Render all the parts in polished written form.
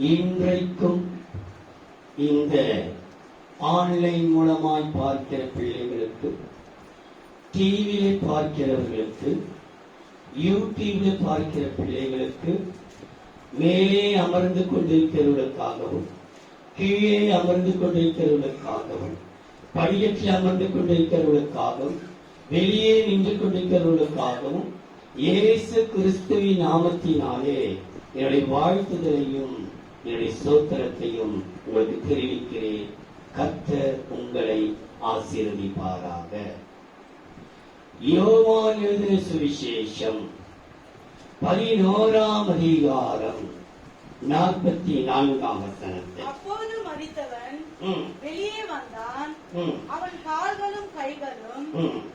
இன்றைக்கும் இந்த ஆன்லைன் மூலமாய் பார்க்கிற பிள்ளைகளுக்கு, டிவியிலே பார்க்கிறவர்களுக்கு, யூடியூப்ல பார்க்கிற பிள்ளைகளுக்கு, மேலே அமர்ந்து கொண்டிருக்கிறவர்களுக்காகவும் கீழே அமர்ந்து கொண்டிருக்கிறவர்களுக்காகவும் படிக்கட்டில் அமர்ந்து கொண்டிருக்கிறவர்களுக்காகவும் வெளியே நின்று கொண்டிருக்கிறவர்களுக்காகவும் இயேசு கிறிஸ்துவின் நாமத்தினாலே என்னுடைய வாழ்த்துதலையும் என்னுடைய ஸ்தோத்திரத்தையும் உங்களுக்கு தெரிவிக்கிறேன். கர்த்தர் உங்களை ஆசீர்வதிப்பாராக. யோவான் எழுதின சுவிசேஷம் 11ஆம் அதிகாரம் 44ஆம் வசனத்தை. அப்போது மரித்தவன் வெளியே வந்தான். அவன் கால்களும் கைகளும்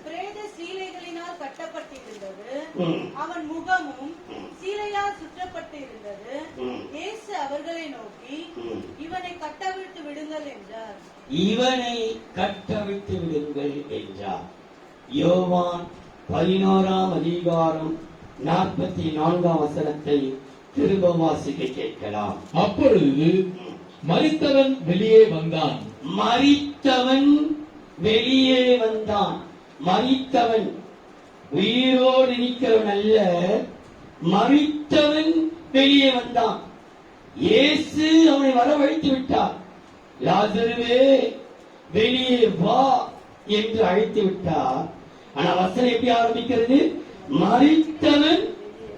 பிரேத சீலைகளினால் கட்டப்பட்டிருந்தது. அவன் முகமும் சீலையால் சுற்றப்பட்டிருந்தது. இயேசு அவர்களை நோக்கி, இவனை கட்டவிழ்த்து விடுங்கள் என்றார். இவனை கட்டவிழ்த்து விடுங்கள் என்றார். யோவான் 11ஆம் அதிகாரம் 44ஆம் வசனத்தை திரும்ப வாசிக்க கேட்கலாம். அப்பொழுது மரித்தவன் வெளியே வந்தான். மரித்தவன் வெளியே வந்தான். மரித்தவன் உயிரோடு நிற்கிறவன் அல்ல, மரித்தவன் வெளியே வந்தான். இயேசு அவனை வரவழைத்து விட்டார். லாசருவே வெளியே வா என்று அழைத்து விட்டார். ஆனா வசனம் எப்படி ஆரம்பிக்கிறது? மரித்தவன்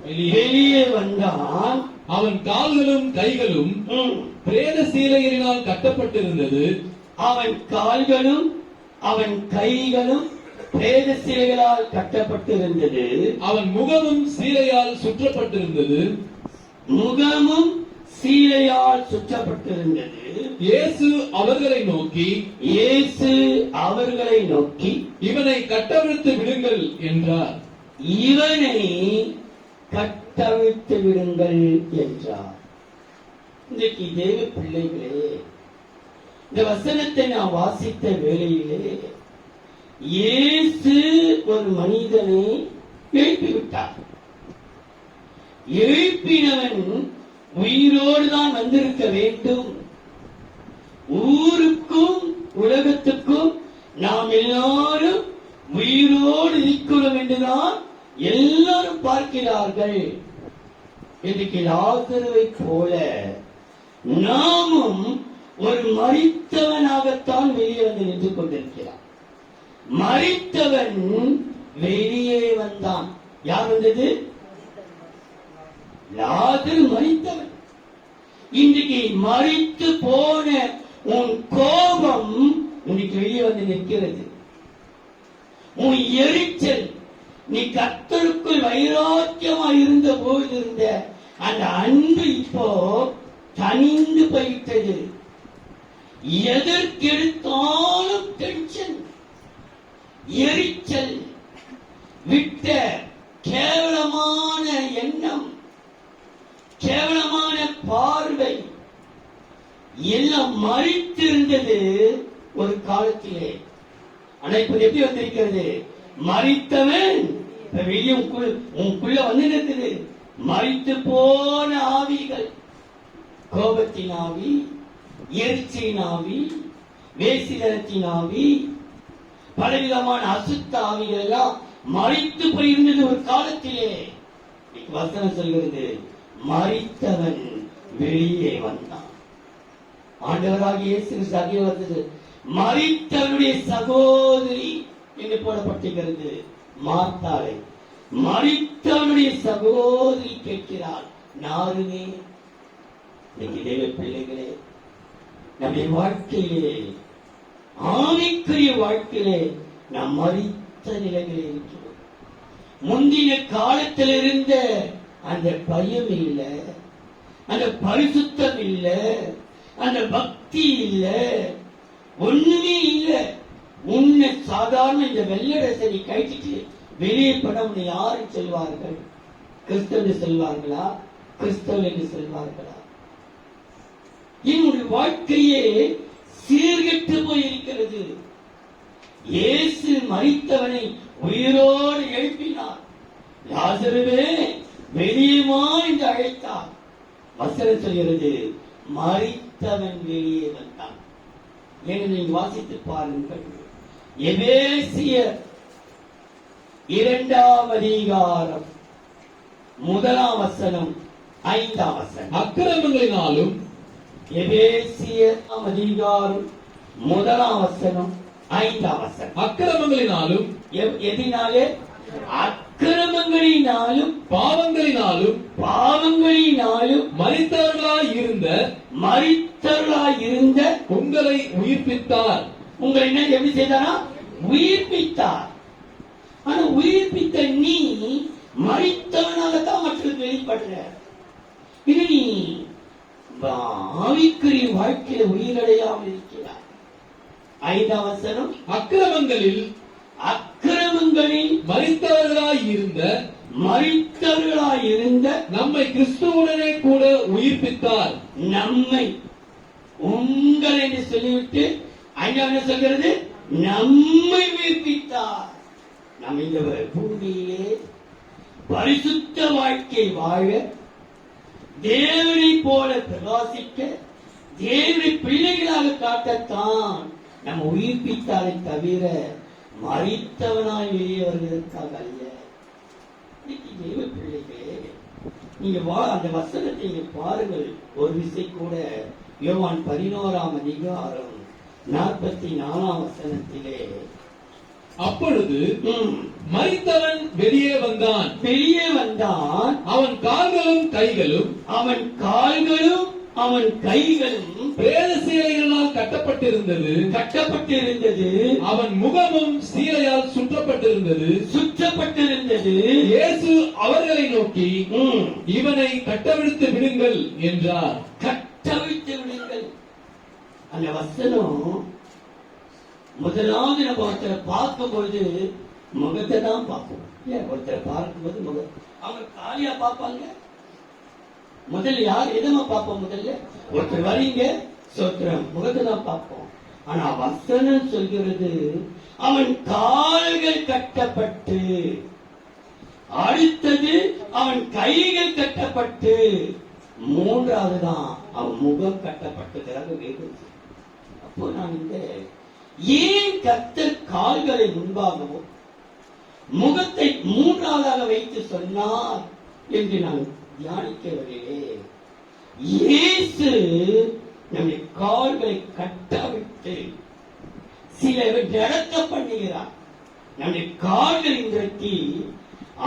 வெளியே வந்தான். அவன் கால்களும் கைகளும் பிரேத சீலையினால் கட்டப்பட்டிருந்தது. அவன் கால்களும் அவன் கைகளும் பிரேத சீலைகளால் கட்டப்பட்டிருந்தது. அவன் முகமும் சீலையால் சுற்றப்பட்டிருந்தது. முகமும் சீலையால் சுற்றப்பட்டிருந்தது. இயேசு அவர்களை நோக்கி, இவனை கட்டவிழ்த்து விடுங்கள் என்றார். இவனை கட்டவிழ்த்து விடுங்கள் என்றார். இன்றைக்கு தேவ பிள்ளைகளே, இந்த வசனத்தை நான் வாசித்த வேளையிலே இயேசு ஒரு மனிதனை எழுப்பிவிட்டார். எழுப்பினவன் உயிரோடு தான் வந்திருக்க வேண்டும். ஊருக்கும் உலகத்துக்கும் நாம் எல்லாரும் உயிரோடு இருக்கிறோம் என்றுதான் எல்லாரும் பார்க்கிறார்கள். இன்றைக்கு லாசருவை போல நாமும் ஒரு மரித்தவனாகத்தான் வெளியே வந்து நின்று கொண்டிருக்கிறான். மரித்தவன் வெளியே வந்தான். யார் வந்தது? லாசரு மரித்தவன். இன்றைக்கு மரித்து போன உன் கோபம் இன்னைக்கு வெளியே வந்து நிற்கிறது. உன் எரிச்சல், நீ கர்த்தருக்குள் வைராக்கியமாக இருந்த போது இருந்த அந்த அன்பு இப்போ தனிந்து போயிட்டது. எதற்கெடுத்தாலும் டென்ஷன், எரிச்சல், விட்ட கேவலமான எண்ணம், கேவலமான பார்வை எல்லாம் மறித்திருந்தது ஒரு காலத்திலே. ஆனா இப்ப எப்படி வந்திருக்கிறது? மரித்தவன் வெளியே உனக்குள்ள வந்து நிற்குது. மரித்து போன ஆவிகள், கோபத்தின் ஆவி, எரிச்சலின் ஆவி, வேசிதனத்தின் ஆவி, பலவிதமான அசுத்த ஆவிகள் எல்லாம் மரித்து போயிருந்தது ஒரு காலத்திலே. வசனம் சொல்கிறது, மரித்தவன் வெளியே வந்தான். ஆண்டவராகிய இயேசு கிறிஸ்து வந்தது. மரித்தவனுடைய சகோதரி என்று போடப்பட்டிருக்கிறது மார்த்தாளை. மரித்தவனுடைய சகோதரி கேட்கிறாள், நாருமே. இன்னைக்கு தேவ பிள்ளைகளே, நம்முடைய வாழ்க்கையிலே, ஆவிக்குரிய வாழ்க்கையிலே நாம் மரித்த நிலைகளில் இருக்கிறோம். முந்தின காலத்தில் இருந்த அந்த பயம் இல்லை, அந்த பரிசுத்தம் இல்லை, அந்த பக்தி இல்லை, ஒண்ணுமே இல்லை. உன்னை சாதாரண இந்த வெள்ளரசை நீ கழிச்சிட்டு வெளியே பட உன்னை யாரு செல்வார்கள்? கிறிஸ்தவ செல்வார்களா? கிறிஸ்தவ என்று செல்வார்களா? என்னுடைய வாழ்க்கையே சீர்கெட்டு போயிருக்கிறது. இயேசு மரித்தவனை உயிரோடு எழுப்பினார். லாசருவே வெளியே வா என்று அழைத்தார். வசனம் சொல்கிறது, மரித்தவன் வெளியே வந்தான். என்று நீங்கள் வாசித்து பாருங்கள். எபேசியர் 2ஆம் அதிகாரம் 1ஆம் வசனம் 5ஆம் வசனம். அக்கிரமங்களினாலும் எபேசியர் அதிகாரம் 1ஆம் வசனம் 5ஆம் வசனம். அக்கிரமங்களினாலும் எதினாலே? அக்கிரமங்களினாலும் பாவங்களினாலும் பாவங்களினாலும் மரித்தவர்களாய் இருந்த உங்களை உயிர்ப்பித்தார். உங்களை என்ன எப்படி செய்தாரா? உயிர்ப்பித்தார். ஆனா உயிர்ப்பித்த நீ மரித்தவனாகத்தான் மற்றவர்களுக்கு வெளிப்படுற. இது நீ ஆவிக்குரிய வாழ்க்கையில உயிரடையாமல் இருக்கிறார். 5ஆம் வசனம். அக்கிரமங்களில் மரித்தவர்களாய் இருந்த நம்மை கிறிஸ்துவுடனே கூட உயிர்ப்பித்தார். நம்மை உங்கள் என்று சொல்லிவிட்டு அங்க என்ன சொல்கிறது? நம்மை உயிர்ப்பித்தார். நம்ம இந்த பூமியிலே பரிசுத்த வாழ்க்கை வாழ, தேவனை போல பிரகாசிக்க, தேவனை பிள்ளைகளாக காட்டத்தான் நம்ம உயிர்ப்பித்தாரை தவிர மரித்தவனாய் வெளியே வருவதற்காக அல்ல. தேவ பிள்ளைகளே, நீங்க அந்த வசனத்தை நீங்க பாருங்கள். ஒரு விசை கூட யோவான் 11ஆம் அதிகாரம் 44ஆம் வசனத்திலே, அப்பொழுது மரித்தவன் வெளியே வந்தான். அவன் கால்களும் கைகளும் பிரேத சீலைகளால் கட்டப்பட்டிருந்தது. அவன் முகமும் சீலையால் சுற்றப்பட்டிருந்தது. இயேசு அவர்களை நோக்கி, இவனை கட்டவிழ்த்து விடுங்கள் என்றார். கட்டவிழ்த்து விடுங்கள். அந்த வசனம் முதலாவது நம்ம ஒருத்தரை பார்க்கும்போது முகத்தை தான் பார்ப்போம். ஒருத்தரை பார்க்கும்போது முகம், அவங்க காலியா பார்ப்பாங்க. முதல்ல யார் எதமா பார்ப்போம்? முதல்ல ஒருத்தர் வரீங்க, சோத்திரம், முகத்தை தான் பார்ப்போம். ஆனா வசனம் சொல்கிறது, அவன் கால்கள் கட்டப்பட்டு, அடுத்தது அவன் கைகள் கட்டப்பட்டு, மூன்றாவது தான் அவன் முகம் கட்டப்பட்டதாக வேதம். அப்போ நான் இந்த ஏன் கர்த்தர் கால்களை முன்பாகவும் முகத்தை மூன்றாவதாக வைத்து சொன்னார் என்று நான் தியானிக்க வருகிறேன். இயேசு நம்முடைய கால்களை கட்டவிட்டு சிலரை நடக்க பண்ணுகிறார். நம்முடைய கால்கள் இன்றைக்கு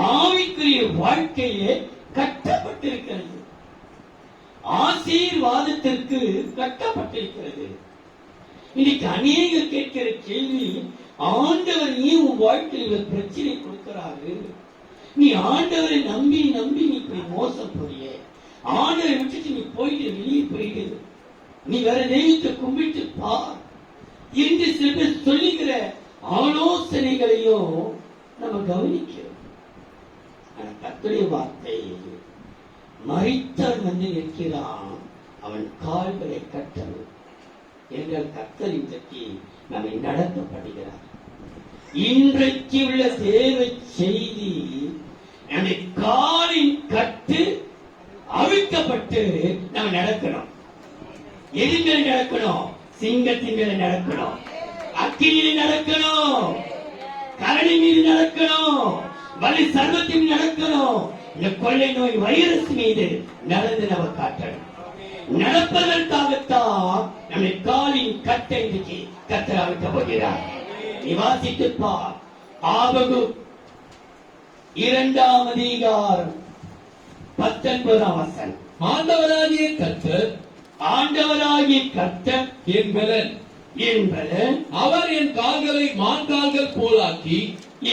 ஆவிக்குரிய வாழ்க்கையிலே கட்டப்பட்டிருக்கிறது. ஆசீர்வாதத்திற்கு கட்டப்பட்டிருக்கிறது. இன்னைக்கு அநேகர் கேட்கிற கேள்வி, ஆண்டவர் ஏன் உன் வாழ்க்கையில் ஒரு பிரச்சனை கொடுக்கிறாரு? நீ ஆண்டவரை நம்பி நம்பி நீ இப்படி மோசம் போறிய, ஆண்டவரை விட்டுட்டு நீ போயிட்டு வெளியே போயிடு, நீ வேற தெய்வத்தை கும்பிட்டு பார் என்று சில பேர் சொல்லுகிற ஆலோசனைகளையும் நம்ம கவனிக்கிறோம். ஆனா கர்த்தருடைய வார்த்தை, மரித்தவன் வந்து நிற்கிறான், அவன் கால்களை கட்டவும் எங்கள் கர்த்தர் இன்றைக்கு நம்மை நடத்தப்படுகிறார். இன்றைக்கு உள்ள தேவ செய்தி, நம்முடைய காலின் கட்டு அவிழ்க்கப்பட்டு நம்ம நடக்கணும். எதிர்களை நடக்கணும், சிங்கத்தின் மேல நடக்கணும், அக்கினியில நடக்கணும், கரணி மீது நடக்கணும், வலி சர்வத்தின் நடக்கணும். இந்த கொள்ளை நோய் வைரஸ் மீது நடந்து நம்ம காட்டணும். நடப்பதற்காகத்தான் நம்முடைய காலின் கட்டை இன்றைக்கு கர்த்தர் அவிழ்க்க போகிறார். நிவாசித்து பார். ஆபகு 2ஆம் அதிகாரம் 19ஆம் வசனம். ஆண்டவராகிய கர்த்தர் என் பலன், அவர் என் கால்களை மான் கால்கள் போலாக்கி,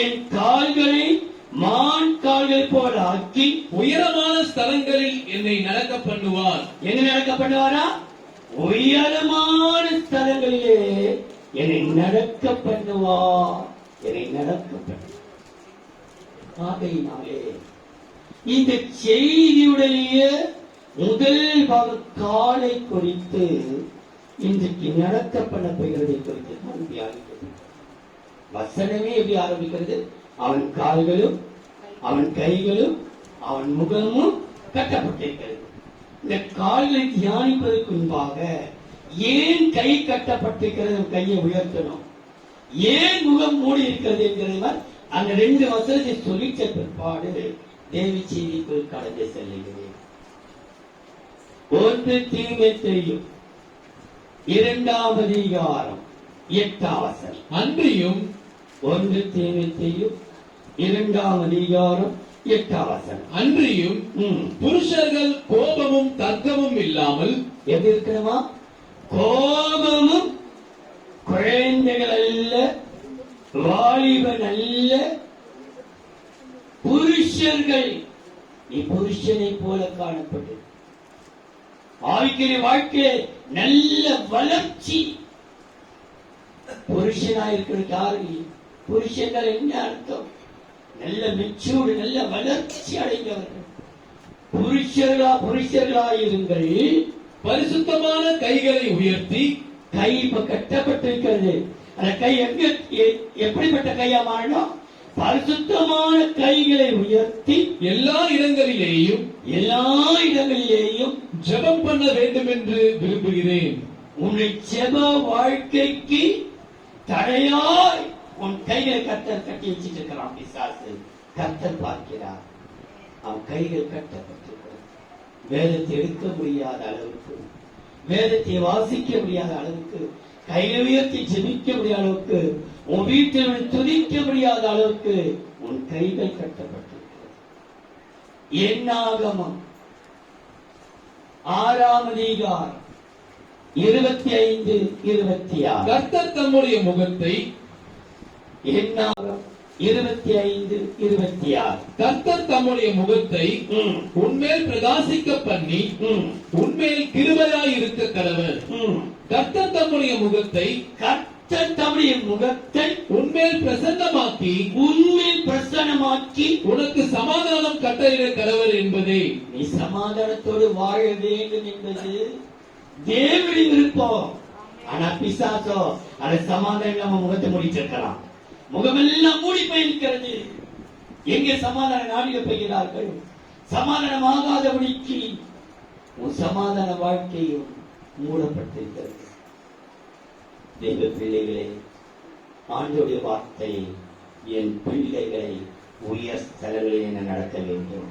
என் கால்களை மான் கால்கள் போலாக்கி, உயரமான ஸ்தலங்களில் என்னை நடக்க பண்ணுவார். என்ன நடக்க பண்ணுவாரா? உயரமான ஸ்தலங்களிலே என்னை நடக்க பண்ணுவார். என்னை நடக்க பண்ணுவார். ஆகையினாலே இந்த செய்தியுடைய முதல் பாக காலை குறித்து இன்றைக்கு நடக்க பண்ண போகிறதை குறித்து நான் தியானிக்கிறேன். வசனமே எப்படி ஆரம்பிக்கிறது? அவன் கால்களும் அவன் கைகளும் அவன் முகமும் கட்டப்பட்டிருக்கிறது. இந்த கால்களை தியானிப்பதற்கு முன்பாக ஏன் கை கட்டப்பட்டிருக்கிறது கையை உயர்த்தணும், ஏன் முகம் மூடி இருக்கிறது என்கிறத அந்த 2 வசனத்தை சொல்லிச்ச பிற்பாடு தேவி செய்திக்குள் கடந்து செல்லுகிறேன். 1 தீமோத்தேயு 2ஆம் அதிகாரம் 8ஆம் வசனம். அன்றியும் 1 தீமோத்தேயு 2ஆம் அதிகாரம் 8ஆம் வசனம். அன்றியும் புருஷர்கள் கோபமும் தர்க்கமும் இல்லாமல் எப்படி இருக்கணுமா? கோபமும், குழந்தைகள் அல்ல, வாலிபன் அல்ல, புருஷர்கள். நீ புருஷனை போல காணப்பட்டு ஆவிக்குரிய வாழ்க்கையில நல்ல வளர்ச்சி. புருஷனாயிருக்கிறது யாரு? புருஷங்கள் என்ன அர்த்தம்? நல்ல மெச்சூர்டு, நல்ல வளர்ச்சி அடைந்தவர்கள் புருஷர்களாயிருங்கள். பரிசுத்தமான கைகளை உயர்த்தி, கை இப்ப கட்டப்பட்டிருக்கிறது. அந்த கை எங்க எப்படிப்பட்ட கையா மாறணும்? பரிசுத்தமான கைகளை உயர்த்தி எல்லா இடங்களிலேயும் ஜெபம் பண்ண வேண்டும் என்று விரும்புகிறேன். உன்னை ஜெப வாழ்க்கைக்கு தடையாய் உன் கைகளை கர்த்தர் கட்டி வச்சிட்டு இருக்கிறான் பிசாசு. கர்த்தர் பார்க்கிறார். அவன் கைகள் கட்டப்பட்டிருக்கிறது. வேதத்தை எடுக்க முடியாத அளவுக்கு, வேதத்தை வாசிக்க முடியாத அளவுக்கு, கையை உயர்த்தி ஜெபிக்க முடியாத அளவுக்கு, உன் வீட்டில் துதிக்க முடியாத அளவுக்கு உன் கைகள் கட்டப்பட்டிருக்கிறது. என்னாகமம் 6ஆம் அதிகாரம் 25, 26. கர்த்தர் தம்முடைய முகத்தை, என்னாகமம் 25, 26. கர்த்தர் தம்முடைய முகத்தை உன்மேல் பிரகாசிக்க பண்ணி உன்மேல் கிருபையாய் இருக்க கடவர். கர்த்தர் தம்முடைய முகத்தை உன்மேல் பிரசன்னமாக்கி உனக்கு சமாதானம் கட்டளையிட கடவர் என்பதே. நீ சமாதானத்தோடு வாழ வேண்டும் என்பது தேவனுடைய விருப்பம். ஆனா பிசாசோ அதை சமாதானம் நம்ம முகத்தை முடிச்சிருக்கலாம். முகமெல்லாம் மூடி போயிருக்கிறது. எங்கே சமாதான நாடிட போகிறார்கள்? சமாதானமாகாதபடிக்கு உன் சமாதான வாழ்க்கையும் மூடப்பட்டிருக்கிறது. தேவ பிள்ளைகளே, ஆண்டவருடைய வார்த்தை, என் பிள்ளைகளை உயர் ஸ்தலங்களில் என்ன நடக்க வேண்டும்,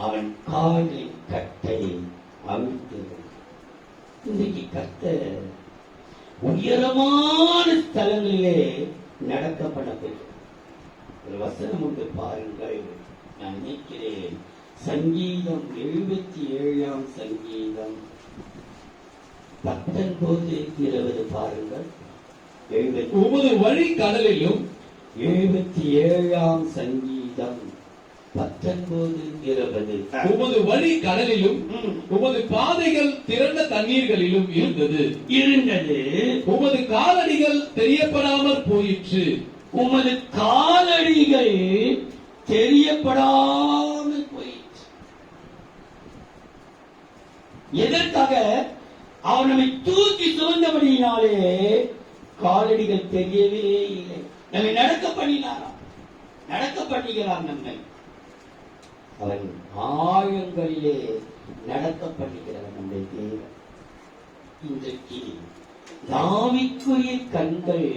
அவன் காலின் கட்டை அவிழ்த்து. இன்றைக்கு கர்த்தர் உயரமான ஸ்தலங்களிலே நடக்கப்படவில்லை. ஒரு வசனம் உண்டு பாருங்கள். நான் நினைக்கிறேன் சங்கீதம் 77ஆம் சங்கீதம் 19, 20 பாருங்கள். உமது வழி கடலிலும் 77ஆம் சங்கீதம் 19, 20. உமது வழி கடலிலும் உமது பாதைகள் திரண்ட தண்ணீர்களிலும் இருந்தது. உமது காலடிகள் தெரியப்படாமல் போயிற்று. உமது காலடிகள் தெரியப்படாமல் போயிற்று. எதற்காக? அவர் நம்மை தூக்கி சுமந்தபடியினாலே காலடிகள் தெரியவே இல்லை. நம்மை நடக்க பண்ணினாராம், நடக்க பண்ணுகிறார். நம்மை அவன் ஆழங்களிலே நடக்க பண்ணுகிறார் நம்முடைய தேவன். இன்றைக்கு ஆவிக்குரிய கண்கள்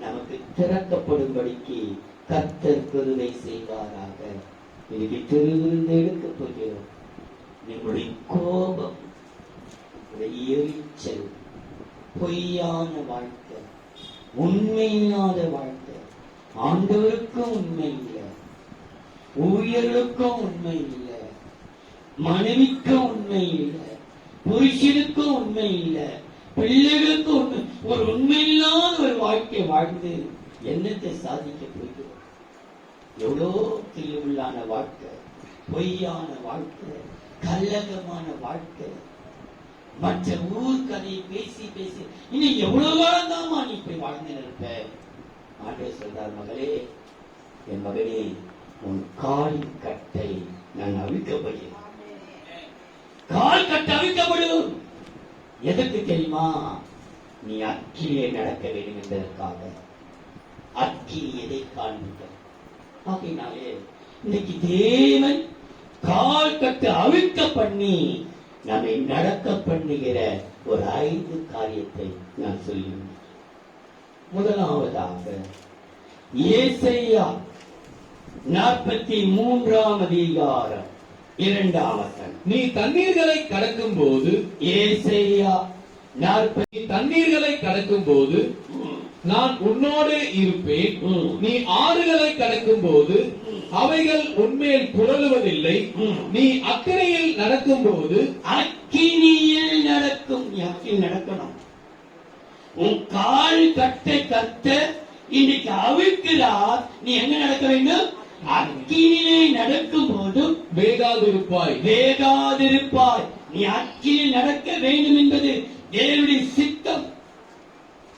நமக்கு திறக்கப்படும்படிக்கு கர்த்தர் கிருபை செய்வாராக. இன்னைக்கு திருவிருந்து எடுக்க போகிறோம். நம்முடைய கோபம், எரிச்சல், பொய்யான வாழ்க்கை, உண்மையில்லாத வாழ்க்கை, ஆண்டவருக்கும் உண்மை இல்லை, ஊழியர்களுக்கும் உண்மை இல்லை, மனைவிக்கும் உண்மை இல்லை, புருஷனுக்கும் உண்மை இல்லை, பிள்ளைகளுக்கும் உண்மை. ஒரு உண்மையில்லாத ஒரு வாழ்க்கை வாழ்ந்து என்னத்தை சாதிக்க போகிறோம்? எவ்வளோ தெளிவுள்ளான வாழ்க்கை, பொய்யான வாழ்க்கை, கல்லகமான வாழ்க்கை, மற்ற ஊர் கதையை பேசி பேசி இன்னும் எவ்வளவு காலம் தாமா நீ போய் வாழ்ந்து இருப்ப? ஆண்டவர் சொல்றார், மகளே, என் மகனே, உன் காலின் கட்டை நான் அவிழ்க்கப்படுகிறேன். கால் கட்ட அவிழ்க்கப்படும். எதற்கு தெரியுமா? நீ அக்கிலே நடக்க வேண்டும் என்பதற்காக. அக்கினி எதை காண்பிக்க? ஆகையினாலே இன்னைக்கு தேவன் கால் கட்டு அவிழ்க்க பண்ணி நம்மை நடக்க பண்ணுகிற ஒரு 5 காரியத்தை நான் சொல்லி முதலாவதாக ஏசாயா 43 அதிகாரம் 2 வசனம். நீ தண்ணீர்களை கடக்கும் போது ஏசாயா 40 தண்ணீர்களை கடக்கும் போது நான் உன்னோடு இருப்பேன். நீ ஆறுகளை கடக்கும் போது அவைகள் உன்மேல் புரளுவதில்லை. நீ அக்கறையில் நடக்கும் போது அக்கினியில் நடக்கும். நீ அக்கினியில் நடக்கணும். உன் கால் கட்டை கத்த இன்னைக்கு அவிழ்க்கிறார். நீ எங்க நடக்க வேண்டும்? அக்கினிலே நடக்கும் போதும் வேகாதிருப்பாய். நீ அக்கினியில் நடக்க வேண்டும் என்பது தேவனுடைய சித்தம்.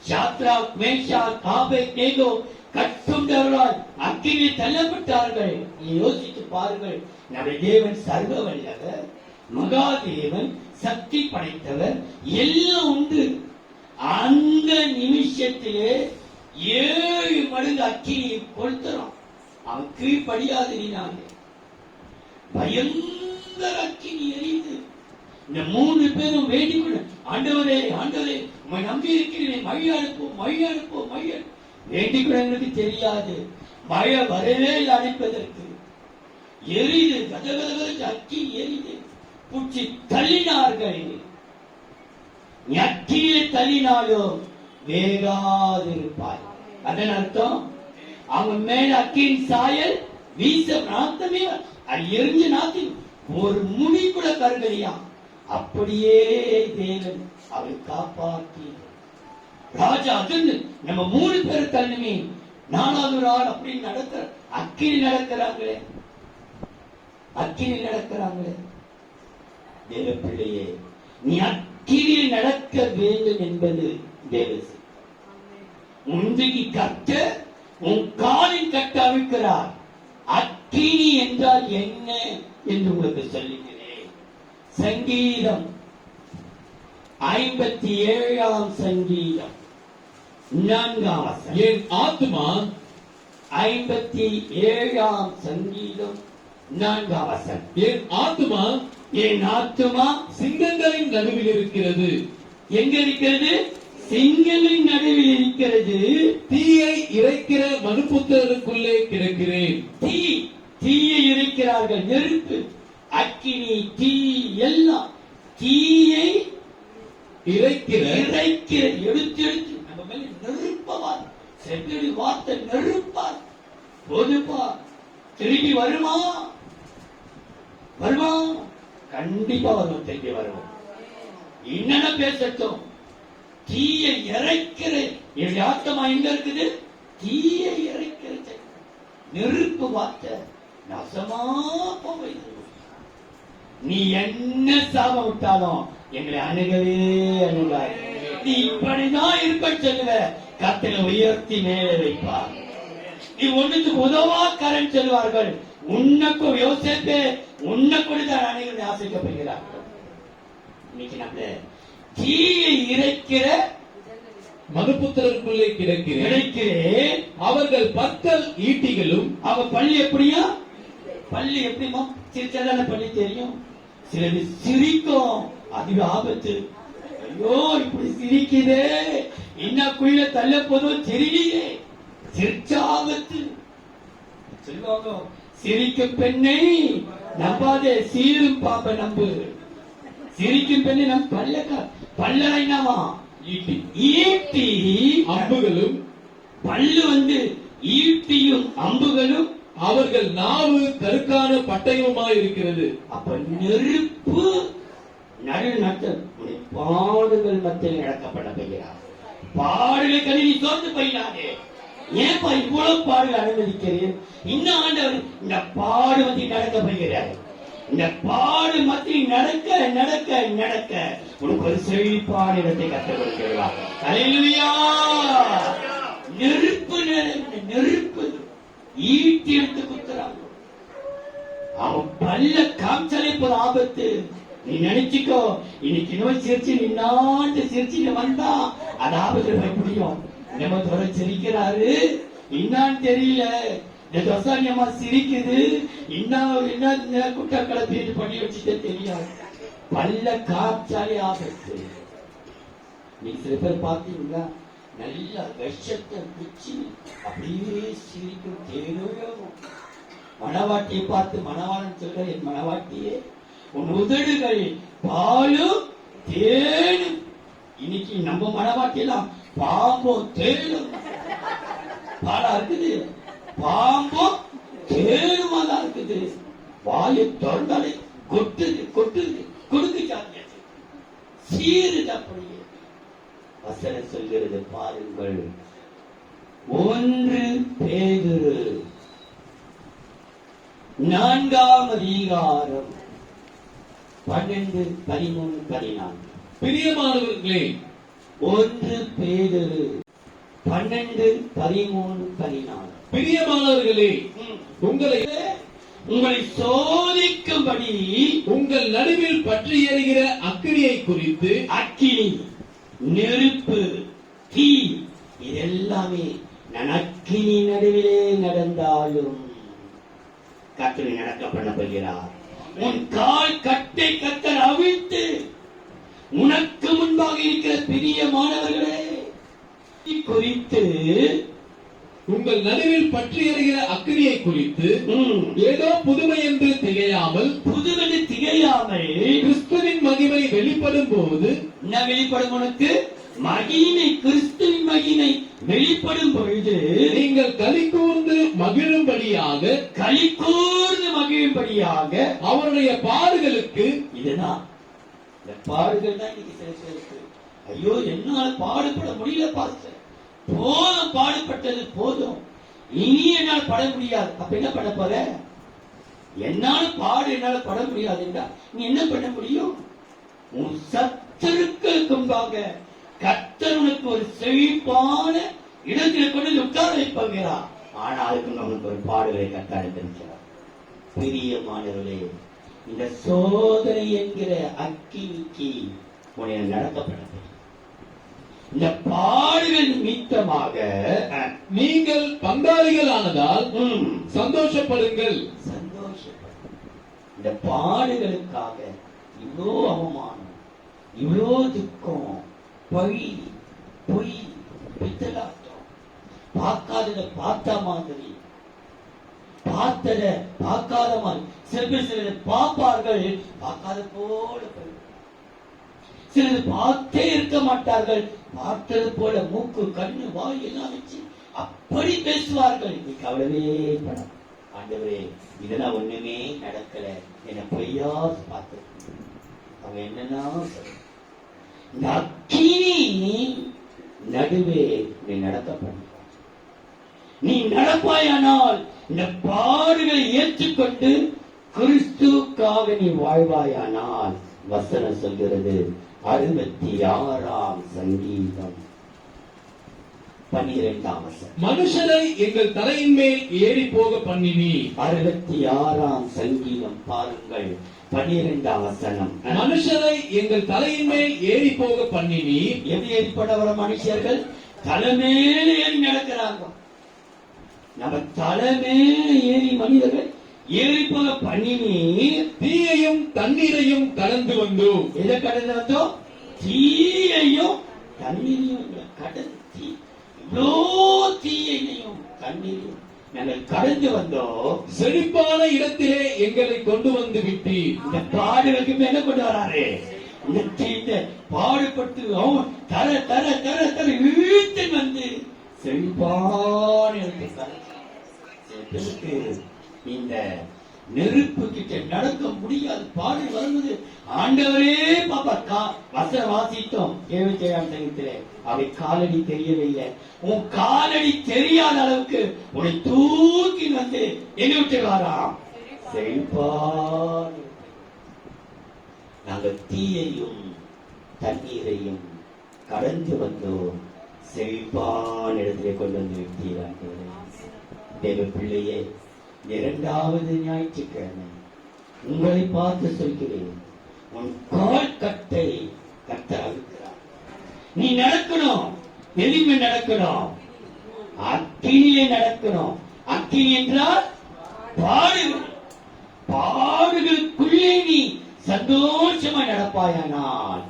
சாத்ராக், மேஷாக், ஆபேத்நேகோ கட்டுண்டவர்களால் அக்கினியில் தள்ளப்பட்டார்கள். நீ யோசித்து பாருங்கள். நம்முடைய தேவன் சர்வ வல்லவர், மகாதேவன், சக்தி படைத்தவர், எல்லாம் உண்டு. அந்த நிமிஷத்திலே 7 மடங்கு அக்கினியை கொளுத்துறான். அவன் கீழ்படியாதினாங்க பயங்கர அக்கினி எரியுது. இந்த 3 பேரும் வேண்டிக்கொண்டு, ஆண்டவரே ஆண்டவரே உம்மை நம்பி இருக்கிறேன், மழை அனுப்பும் மழை அனுப்பும் மழை வேண்டிக்கொண்டு. எங்களுக்கு தெரியாது மழை வரவே இல்லை அனுப்பதற்கு. எரியுது, கதகதக அக்கினி எரியுது. பூச்சி தள்ளினார்கள். அக்கினியை தள்ளினாலும் வேகாதிருப்பாய். அதன் அர்த்தம் அவங்க மேல அக்கின் சாயல் வீச நாத்தமே அது எரிஞ்சு நாத்தி ஒரு முடி கூட கருகலையா. அப்படியே தேவன் அவரை காப்பாற்றி ராஜா அதிர்ந்து நம்ம 3 பேர் தள்ளுமே 4வது நாள் அப்படி நடக்கிற அக்கினி நடக்கிறாங்களே, அக்கினி நடக்கிறாங்களே. தேவ பிள்ளையே, நீ அக்கினியில் நடக்க வேண்டும் என்பது தேவசி. முந்திக்கு கட்ட உன் காலின் கட்ட அவிழ்க்கிறார். அக்கினி என்றால் என்ன என்று உங்களுக்கு சொல்லுகிறேன். சங்கீதம் 57 சங்கீதம் 4 வசனம். என் ஆத்துமா 57 சங்கீதம் 4 வசனம். என் ஆத்துமா சிங்கங்களின் நடுவில் இருக்கிறது. எங்க இருக்கிறது? சிங்கங்களின் நடுவில் இருக்கிறது. தீயை இறைக்கிற மனுபுத்திரருக்குள்ளே கிடக்கிறேன். தீயை இறைக்கிறார்கள். நெருப்பு, அக்கினி, தீ எல்லாம் தீயை இறைக்கிற எடுத்து நம்ம மேல நெருப்பவார். செப்படி வார்த்தை நெருப்பார். போதுப்பா, திரும்பி வருமா? கண்டிப்பா வரும். திரும்பி வருவோம். என்னென்ன பேசட்டும். தீயை இறைக்கிற என்னுடைய ஆத்மா எங்க இருக்குது? தீயை இறைக்கிறது. நெருப்பு வார்த்தை நாசமா போவது. நீ என்ன சாப விட்டாலும் எங்களை அணுகவே அணுகாது. நீ இப்படிதான் இருப்ப சொல்லுவ, கத்தில உயர்த்தி மேலே வைப்பார். நீ ஒண்ணுக்கு உதவா கரண் சொல்வார்கள். உன்னக்கும் யோசிப்பே உன்னை கொடுத்தான் அனைவரும் ஆசைக்கப்படுகிறார்கள். இன்னைக்கு நம்ம தீயை இறைக்கிற மனுபுத்திரருக்குள்ளே கிடக்கிறேன். அவர்கள் பற்கள் ஈட்டிகளும். அவ பள்ளி எப்படியா? பள்ளி எப்படிமா? சிரிச்சாதான பள்ளி தெரியும். சிலது சிரிக்கும், அது ஆபத்து. ஐயோ இப்படி சிரிக்குதே, இன்னக்குள்ள தள்ள போதும் தெரியலையே, சிரிச்சாபத்து சொல்லுவாங்க. சிரிக்கும் பெண்ணை நம்பாதே, சீரும் பாப்ப நம்பு. சிரிக்கும் பெண்ணை நம் பல்லரைனாவா ஈட்டி அம்புகளும். பல்லு ஈட்டியும் அம்புகளும். அவர்கள் நாவு கருக்கான பட்டயமாய் இருக்கிறது. அப்ப நெருப்பு நடு பாடுகள் மத்தியில் நடக்கப்பட போகிறார். பாடுகளை கருதி சோர்ந்து போயிடாதே. ஏன்பா இவ்வளவு பாடுகள் அனுமதிக்கிறேன்? இன்னும் ஆண்டவர் இந்த பாடு மத்தியில் நடக்க போகிறார். இந்த பாடு மத்தியில் நடக்க நடக்க நடக்க உனக்கு ஒரு செழிப்பான இடத்தை கற்றுக் கொடுக்கிறார். அல்லேலூயா. நெருப்பு நெருப்பு ஈட்டி எடுத்து குத்துறாங்க. அவன் பல்ல காமிச்சாலே போது ஆபத்து. நீ நினைச்சுக்கோ, இன்னைக்கு நோய் சிரிச்சு நின்னாண்டு சிரிச்சு வந்தா அது ஆபத்துல போய் முடியும். நம்ம தோற சிரிக்கிறாரு, இன்னான்னு தெரியல. இந்த தொசானியம்மா சிரிக்குது, என்ன குட்டக்களை பேரு பண்ணி வச்சுட்டே தெரியாது. பல்ல காய்ச்சாலே ஆபத்து. நீங்க சில பேர் பார்த்தீங்களா, நல்ல விஷத்தை குச்சி அப்படியே சிரிக்கும், தேவையும். மணவாட்டியை பார்த்து மணவாளன் சொல்ற, என் மணவாட்டியே, உன் உதடுகள் பாலும் தேனும். இன்னைக்கு நம்ம மணவாட்டி எல்லாம் பாம்பும் தேனும் பாலா இருக்குது, பாம்பும் தேனுமா தான் இருக்குது. வாயை திறந்தாலே கொட்டுது கொட்டுது, கொடுக்கு சாத்தியாச்சு, சீருது. அப்படியே வசனம் சொல்கிறது பாருங்கள். 1 பேதுரு 4ஆம் அதிகாரம் 12, 13, 14. பிரியமானவர்களே, 1 பேதுரு 12, 13, 14. பிரியமானவர்களே, உங்களை சோதிக்கும்படி உங்கள் நடுவில் பற்றி எறிகிற அக்கினியை குறித்து, அக்கினி, நெருப்பு, தீ, இதெல்லாமே நான் அக்கினி நடுவிலே நடந்தாலும் கர்த்தரை நடக்க பண்ண போகிறார். உன் கால் கட்டை கர்த்தர் அவிழ்த்து உனக்கு முன்பாக இருக்கிற பிரியமானவர்களே குறித்து, உங்கள் நடுவில் பற்றி எறிகிற அக்கினியை குறித்து ஏதோ புதுமை என்று திகையாமல், புதுவெளி திகையாமல், கிறிஸ்துவின் மகிமை வெளிப்படும் போது, என்ன வெளிப்படும்? உனக்கு மகிமை, கிறிஸ்துவின் மகிமை வெளிப்படும் பொழுது நீங்கள் களி கூர்ந்து மகிழும்படியாக, களி கூர்ந்து மகிழும்படியாக அவருடைய பாடுகளுக்கு. இதுதான் இந்த பாடுகள் தான் இன்னைக்கு சில பேருக்கு. ஐயோ, என்னால பாடுபட முடியல பாஸ்டர், போதும் பாடுபட்டது போதும், இனி என்னால் பட முடியாது. அப்ப என்ன பண்ண போற? என்னால என்னால பட முடியாது என்றால் நீ என்ன பண்ண முடியும்? உன் சத்துருக்களுக்கு முன்பாக கர்த்தர் உனக்கு ஒரு செழிப்பான இடத்தில் கொண்டு உட்கார வைப்பாகிறார். ஆனால் அதுக்கு நமக்கு ஒரு பாடுகளை கட்டாயத்திருக்கிறார். பிரியமானவர்களே, இந்த சோதனை என்கிற அக்கினிக்கு உன்னை நடத்தப்பட இந்த பாடுகள் நிமித்தமாக நீங்கள் பங்காளிகளானதால் சந்தோஷப்படுங்கள். இந்த பாடுகளுக்காக இவ்வளோ அவமானம், இவ்வளோ துக்கம், பழி, பொய், பித்தலாட்டம், பார்க்காதத பார்த்த மாதிரி, பார்த்தத பார்க்காத மாதிரி, சிலர் பார்ப்பார்கள், பார்க்காத போல, சிலர் பார்த்தே இருக்க மாட்டார்கள், பார்த்தது போல மூக்கு, கண்ணு, வாய் எல்லாம் வச்சு அப்படி பேசுவார்கள். இன்னைக்கு அவ்வளவே படம். ஆண்டவரே, இதெல்லாம் ஒண்ணுமே நடக்கல, என்ன பொய்யா பார்த்து அவங்க என்னன்னா இந்த அக்கினி நடுவே நீ நடக்கப்படும். நீ நடப்பாயானால் இந்த பாடுகளை ஏற்றுக்கொண்டு கிறிஸ்துக்காக நீ வாழ்வாயானால், வசனம் சொல்கிறது 66ஆம் சங்கீதம் 12ஆம் வசனம். மனுஷரை எங்கள் தலையின் மேல் ஏறி போக பண்ணினி. 66ஆம் சங்கீதம் பாருங்கள், 12ஆம் வசனம். மனுஷரை எங்கள் தலையின் மேல் ஏறி போக பண்ணினி. எது ஏற்பட மனுஷர்கள் தலைமேல ஏறி நடக்கிறாங்க. நம்ம தலைமேல ஏறி மனிதர்கள் ஏறி போக பண்ணினி. தீயையும் தண்ணீரையும் கடந்து வந்தோம். எதை கடந்து வந்தோம்? தீயையும் தண்ணீரையும் கடந்து, இவ்வளோ தீயையும் தண்ணீரையும் நாங்கள் கடந்து வந்தோம். செழிப்பான இடத்திலே எங்களை கொண்டு வந்து விட்டீர். இந்த பாடுகளுக்கு என்ன கொண்டு வராரு? இந்த பாடுபட்டு அவன் தர தர தர தர இழுத்து வந்து செழிப்பான இடத்துக்கு இந்த நெருப்பு கிட்ட நடக்க முடியாது. பாடு வருவது ஆண்டவரே பாப்பா. வசனம் வாசித்தோம் 77ஆம் சங்கீதத்திலே, அவை காலடி தெரியவில்லை. உன் காலடி தெரியாத அளவுக்கு உன்னை தூக்கி வந்து எங்க விட்டுவாராம்? செழிப்பான. நாங்கள் தீயையும் தண்ணீரையும் கடந்து வந்தோம், செழிப்பான இடத்திலே கொண்டு வந்து விட்டீர்கள். தேவ பிள்ளையே, 2வது ஞாயிற்றுக்கிழமை உங்களை பார்த்து சொல்கிறேன், உன் கால் கட்டை கர்த்தர் அவிழ்க்கிறார். நீ நடக்கணும், எளிமை நடக்கணும், அக்கினியே நடக்கணும். அக்கினி என்றால் பாடுகள், பாடுகளுக்குள்ளே நீ சந்தோஷமா நடப்பாயானால்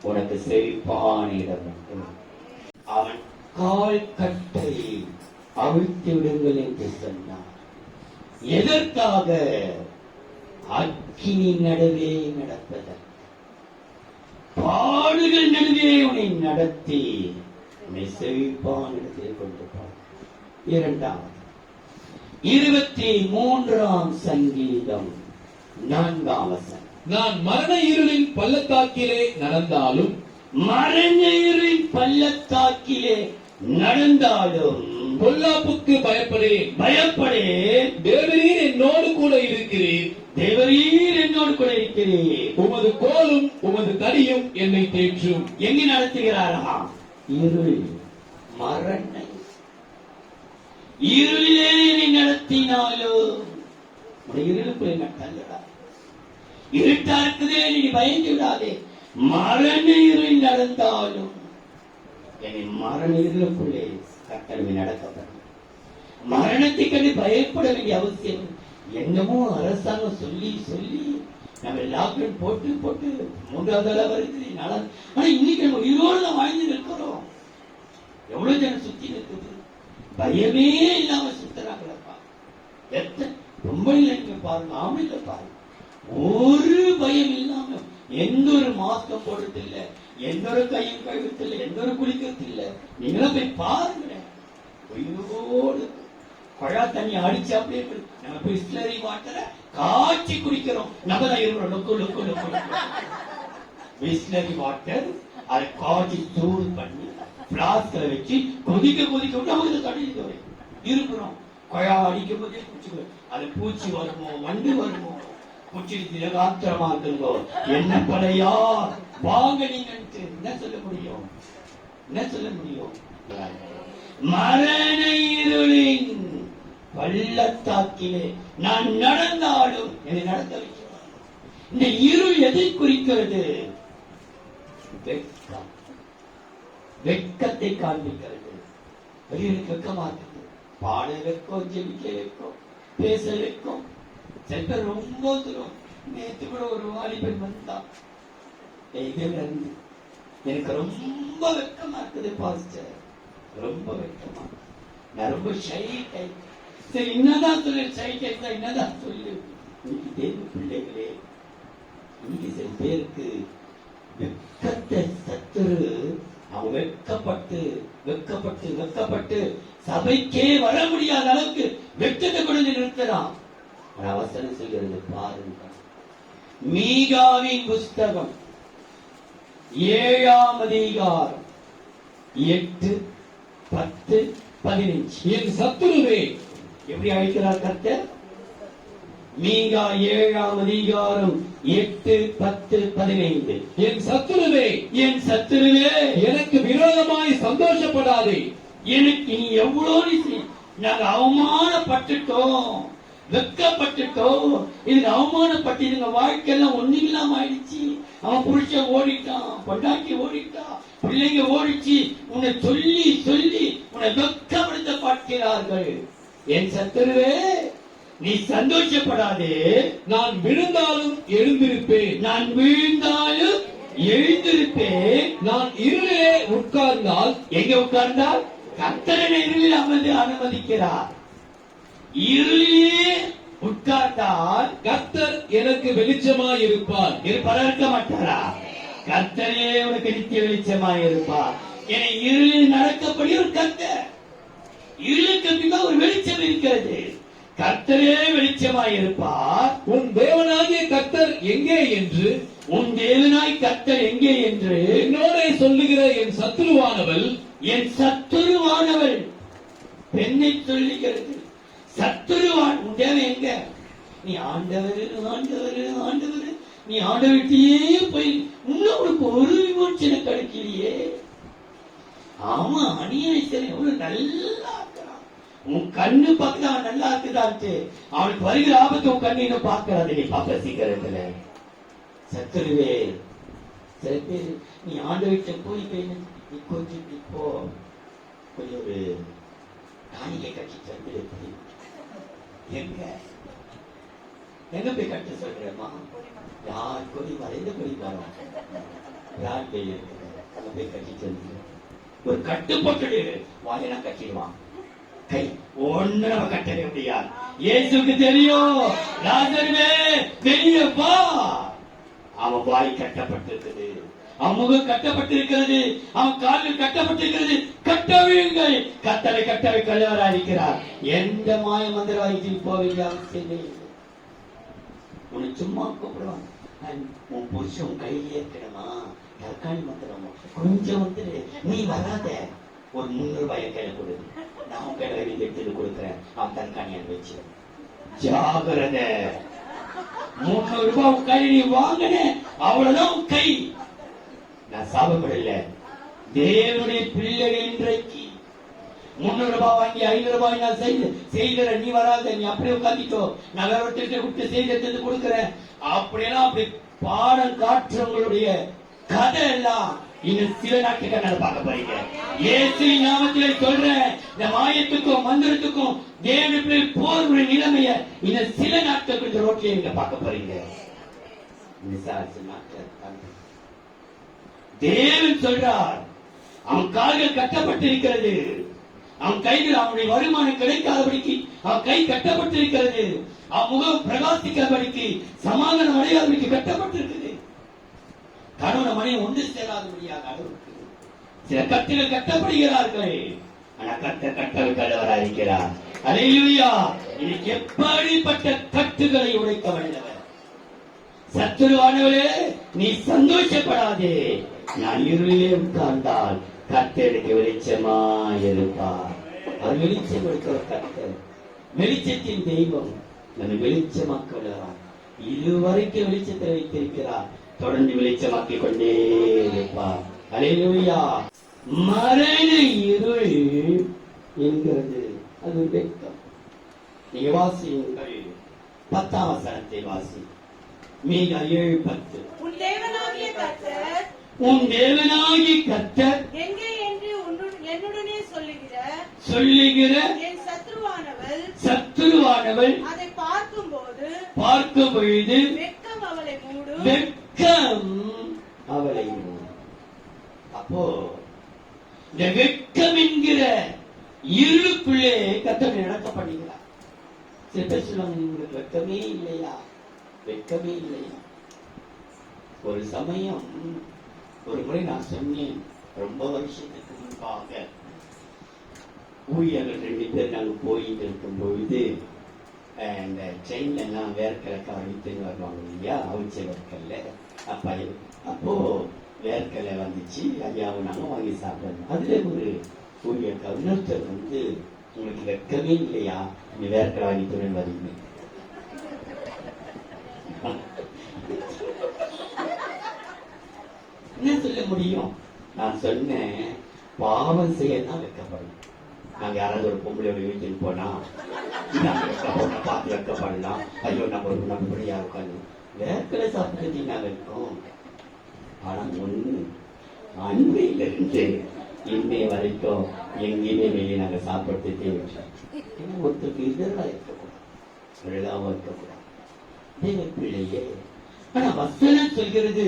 உனக்கு செழிப்பான இடம் உண்டு. அவன் கால் கட்டை அவிழ்த்து விடுங்கள் என்று சொன்னார். எதற்காக? அக்கினி நடுவே நடப்பதற்கு, பாடுகள் நடுவே உன்னை நடத்தி உன்னை செழிப்பான இடத்தில் கொண்டு போவார். இரண்டாவது 23ஆம் சங்கீதம் 4ஆம் வசனம். நான் மரண இருளின் பள்ளத்தாக்கிலே நடந்தாலும், மரண இருளின் பள்ளத்தாக்கிலே நடந்தாலும் பொல்லாப்புக்கு பயப்படேன். தேவரீர் என்னோடு கூட இருக்கிறீர். தேவரீர் என்னோடு கூட இருக்கிறீர். உமது கோலும் உமது தடியும் என்னை தேற்றும். எங்கே நடத்துகிறாரா? இருள், மரண இருளிலே நீ நடத்தினாலும் இருளுக்குள்ளே நட்டல்லடா. இருட்டா இருக்குதே, நீ பயந்து விடாதே. மரண இருள் நடந்தாலும் என்னை மரண இருளுக்குள்ளே கட்டளை நடக்கப்படும். மரணத்தை கண்டு பயப்பட வேண்டிய அவசியம். என்னமோ அரசாங்கம் சொல்லி நம்ம லாக்டவுன் போட்டு 3வது தடவை வருது. ஆனா இன்னைக்கு நம்ம உயிரோடு தான் வாழ்ந்து இருக்கிறோம். எவ்வளவு ஜனம் சுத்தி இருக்குது, பயமே இல்லாம சுத்துறாங்களப்பா. ரொம்ப இல்லைங்க பாருங்க, ஆம்பளை பாருங்க, ஒரு பயம் இல்லாம எந்த ஒரு மாஸ்கம் போடுறது இல்ல, எந்த ஒரு கையும் கழுவுறது இல்ல, எந்த ஒரு குளிக்கிறது இல்ல. நீங்களும் போய் பாருங்க. உயிரோடு குழா தண்ணி அடிச்சு அப்படியே நம்ம பிஸ்லரி வாட்டரை காய்ச்சி குடிக்கிறோம். நம்ம தான் இருக்கிறோம். பிஸ்லரி வாட்டர் அதை காய்ச்சி சூடு பண்ணி பிளாஸ்க்ல வச்சு கொதிக்க விட்டு நமக்கு தண்ணி இருக்கிறோம். குழா அடிக்கும் போதே குடிச்சுக்கிறோம். அது பூச்சி வருமோ, வண்டு வருமோ, குச்சிருக்கிற ஆத்திரமா இருக்குங்கோ. என்ன பழையா வாங்க நீங்க என்ன சொல்ல முடியும்? மரண இருளின் பள்ளத்தாக்கிலே நான் நடந்தாலும் என்னை நடத்த வைக்கிறார். இந்த இருள் எதை குறிக்கிறது? வெட்கம், வெட்கத்தை காண்பிக்கிறது. வெளியூருக்கு வெட்கமா இருக்குது. பாட வெட்கம், ஜெபிக்க வெட்கம், பேச வெட்கம். சில பேர் ரொம்ப தூரம். நேற்று கூட ஒரு வாலிபன் வந்தான். எனக்கு ரொம்ப வெட்கமா இருக்குது பாஸ்டர், ரொம்ப வெட்கமா. நான் ரொம்ப ஷை டைப். சரி, என்னதான் சொல்லு, ஷை டைப் தான், என்னதான் சொல்லு. இன்னைக்கு தேவ பிள்ளைகளே, இன்னைக்கு சில பேருக்கு வெட்கத்தை சத்துரு அவன் வெட்கப்பட்டு சபைக்கே வர முடியாத அளவுக்கு வெட்கத்தை கொண்டு நிறுத்தலாம். அவசரம் சொல்கிறது பாருங்க. மீகாவின் புஸ்தகம் 7ஆம் அதிகாரம் 8, 10, 15. என் சத்துருவே, எப்படி அழைக்கிறார் கர்த்தர்? மீகா 7ஆம் அதிகாரம் 8, 10, 15. என் சத்துருவே, எனக்கு விரோதமாய் சந்தோஷப்படாதே. எனக்கு நீ எவ்வளவு நாங்க அவமானப்பட்டுட்டோம், வெக்கப்பட்டுட்டோம். இதுக்கு அவமானப்பட்டு இதுங்க வாழ்க்கையெல்லாம் ஒண்ணுமில்லாம ஆயிடுச்சு. அவன் புருஷன் ஓடிட்டான், பொண்டாட்டி ஓடிட்டா, பிள்ளைங்க ஓடிச்சு. உன்னை சொல்லி உன்னை வெக்கப்படுத்த பார்க்கிறார்கள். என் சத்துருவே, நீ சந்தோஷப்படாதே. நான் விழுந்தாலும் எழுந்திருப்பேன். நான் இருளிலே உட்கார்ந்தால், எங்க உட்கார்ந்தால் கர்த்தரை இருளில் அமர்ந்து அனுமதிக்கிறார். இருளிலே உட்கார்ந்தால் கர்த்தர் எனக்கு வெளிச்சமாய் இருப்பார். இருக்க மாட்டாரா? கர்த்தரே உனக்கு நித்திய வெளிச்சமாய் இருப்பார். என இருளில் நடக்கப்படி ஒரு கர்த்தர், இருளுக்கு பின்னால் ஒரு வெளிச்சம் இருக்கிறது. கர்த்தரே வெளிச்சமாய் இருப்பார். உன் தேவனாகிய கர்த்தர் எங்கே என்று, என்னோட சொல்லுகிற என் சத்துருவானவள் பெண்ணை சொல்லுகிறது. சத்துருவான் உன் தேவன் எங்க? நீ ஆண்டவர் நீ ஆண்டவர்கிட்டயே போய் உனக்கு ஒரு விமோச்சனம் கிடைக்கலையே. ஆமா, அநியாயம் எவ்வளவு நல்லா இருக்கிறான். உன் கண்ணு பார்த்து அவன் நல்லா இருக்குதான்ட்டு அவனுக்கு வருகிற ஆபத்து உன் கண்ணு இன்னும் பார்க்கறாது. நீ பார்க்க சீக்கிரத்துல சத்துருவே. சில பேர் நீ ஆண்டவர்கிட்ட போய் நீ கொஞ்சம் இப்போ கொஞ்சம் ஒரு காணிக்கை கட்சி தந்து எங்க எங்க போய் கட்ட சொல்றேம்மா? யார் கொடி மறைந்த கொடி வரும் யார் போய் அங்க போய் கட்டிட்டு வந்து ஒரு கட்டு போட்டு வாயெல்லாம் கட்டிடுவான். கை ஒண்ணு நம்ம கட்டவே முடியாது. இயேசுக்கு தெரியும், லாசருவே வெளியே வா. அவன் வாய் கட்டப்பட்டிருக்கிறது, அவன் முகம் கட்டப்பட்டிருக்கிறது, அவன் காலில் கட்டப்பட்டிருக்கிறது. கட்டவிழுங்கள், கட்டளை கட்டளை கல்லவராயிருக்கிறார். எந்த மாய மந்திரவாதிக்கு போக வேண்டிய அவசியம் இல்லை. உன்னை சும்மா கூப்பிடுவான். உன் புருஷன் கையிலே இருக்கணுமா? தற்காலி மந்திரம் கொஞ்சம் வந்து நீ வராத, ஒரு 300 ரூபாய் கையில கொடு, நான் உன் கையில எடுத்து கொடுக்குறேன். அவன் தற்காணியான வச்சு ஜாகிரதை. 300 ரூபாய் உன் கையில நீ வாங்கின அவ்வளவுதான் உன் கை. நான் சாபப்படல. தேவனுடைய பிள்ளைகள் இன்றைக்கு 300 ரூபாய் வாங்கி 500 ரூபாய் நான் செய்கிற, நீ வராத, நீ அப்படியே உட்காந்துட்டோ, நான் வேற ஒருத்தர் கொடுத்து செய்து எடுத்து கொடுக்குறேன். அப்படியெல்லாம் அப்படி பாடம் காட்டுறவங்களுடைய கதை எல்லாம் இன்னும் சில நாட்களுக்கு நான் பார்க்க போறீங்க. இயேசுவின் நாமத்திலே சொல்றேன், இந்த மாயத்துக்கும் மந்திரத்துக்கும் தேவனுடைய போருடைய நிலைமைய இன்னும் சில நாட்களுக்கு இந்த ரோட்லயே நீங்க பார்க்க போறீங்க. தேவன் சொல்றார், அவன் கால்கள் கட்டப்பட்டிருக்கிறது, அவன் கைகள் அவனுடைய வருமானம் கிடைக்காதபடிக்கு அவன் கை கட்டப்பட்டிருக்கிறது, அவன் முகம் பிரகாசிக்காதபடிக்கு சமாதானம் அடையாதபடிக்கு கட்டப்பட்டிருக்கிறது. கணவன் மனைவி ஒன்று சேராதபடியாக அளவுக்கு சில கட்டுகள் கட்டப்படுகிறார்கள். ஆனா கட்டவராயிருக்கிறார். அல்லேலூயா. இன்னைக்கு எப்படிப்பட்ட கட்டுகளை உடைக்க வல்லவர். சத்துருவானவரே, நீ சந்தோஷப்படாதே, நான் இருளிலே உட்கார்ந்தால் கர்த்தருக்கு வெளிச்சமா இருப்பார். அவர் வெளிச்சம் கொடுக்கிற கர்த்தர், வெளிச்சத்தின் தெய்வம், நம்ம வெளிச்சமாக்க வல்லவர். இதுவரைக்கும் வெளிச்சத்தை வைத்திருக்கிறார், தொடர்ந்து வெளிச்சமாக்கிக் கொண்டே இருப்பார். அல்லேலூயா. மரண இருள் என்கிறது அது வெட்கம். நீங்க வாசியுங்கள், 10ஆம் வசனத்தை வாசி. மீகா 7:10. உன் தேவனாகிய கர்த்தர், உன் தேவனாகிய கர்த்தர் எங்கே என்று என்னுடனே சொல்லுகிற என் சத்துருவானவள் அதை பார்க்கும் பொழுது வெட்கம் அவளை மூடும். வெட்கம் அவளை மூடும். அப்போ இந்த வெட்கம் என்கிற இருளுக்குள்ளே கர்த்தர் நடத்தப்படுகிறார். சில பேர் சொல்லுவாங்க, உங்களுக்கு வெட்கமே இல்லையா? வெட்கமே இல்லையா? ஒரு சமயம் ஒரு முறை நான் சொன்னேன், ரொம்ப வருஷத்துக்கு முன்பாக ஊழியர்கள் 2 பேர் நாங்கள் போயிட்டு இருக்கும் பொழுது இந்த ட்ரெயின்ல எல்லாம் வேர்க்கலை கவனித்துன்னு வருவாங்க இல்லையா, அவிச்ச வேர்க்கல்ல. அப்போ வேர்க்கலை வந்துச்சு, ஐயாவும் நாங்கள் வாங்கி சாப்பிடணும். அதுல ஒரு ஊழியர் இன்னொருத்தர் வந்து, உங்களுக்கு வெட்கமே இல்லையா, நீ வேர்க்கலை வாங்கிட்டு வரீங்க. என்ன சொல்ல முடியும்? நான் சொன்னேன், பாவம் செய்யத்தான் வெட்கப்படணும். நாங்க யாராவது ஒரு பொம்பளையோட வீட்டுக்கு போனா பார்த்து வெட்கப்படலாம். ஐயோ நம்ம நம்மபடியா உட்காந்து வேர்க்கலை சாப்பிட்டு நாங்க இருக்கோம். ஆனா ஒண்ணு, அன்றையிலிருந்து இன்னை வரைக்கும் எங்கேயுமே வெளியே நாங்க சாப்பிட்டு விட்டோம். ஒருத்தருக்கு இதெல்லாம் இருக்கக்கூடாது, விழாவும் இருக்கக்கூடாது. தேவ பிள்ளையே, ஆனா வசனம் சொல்கிறது,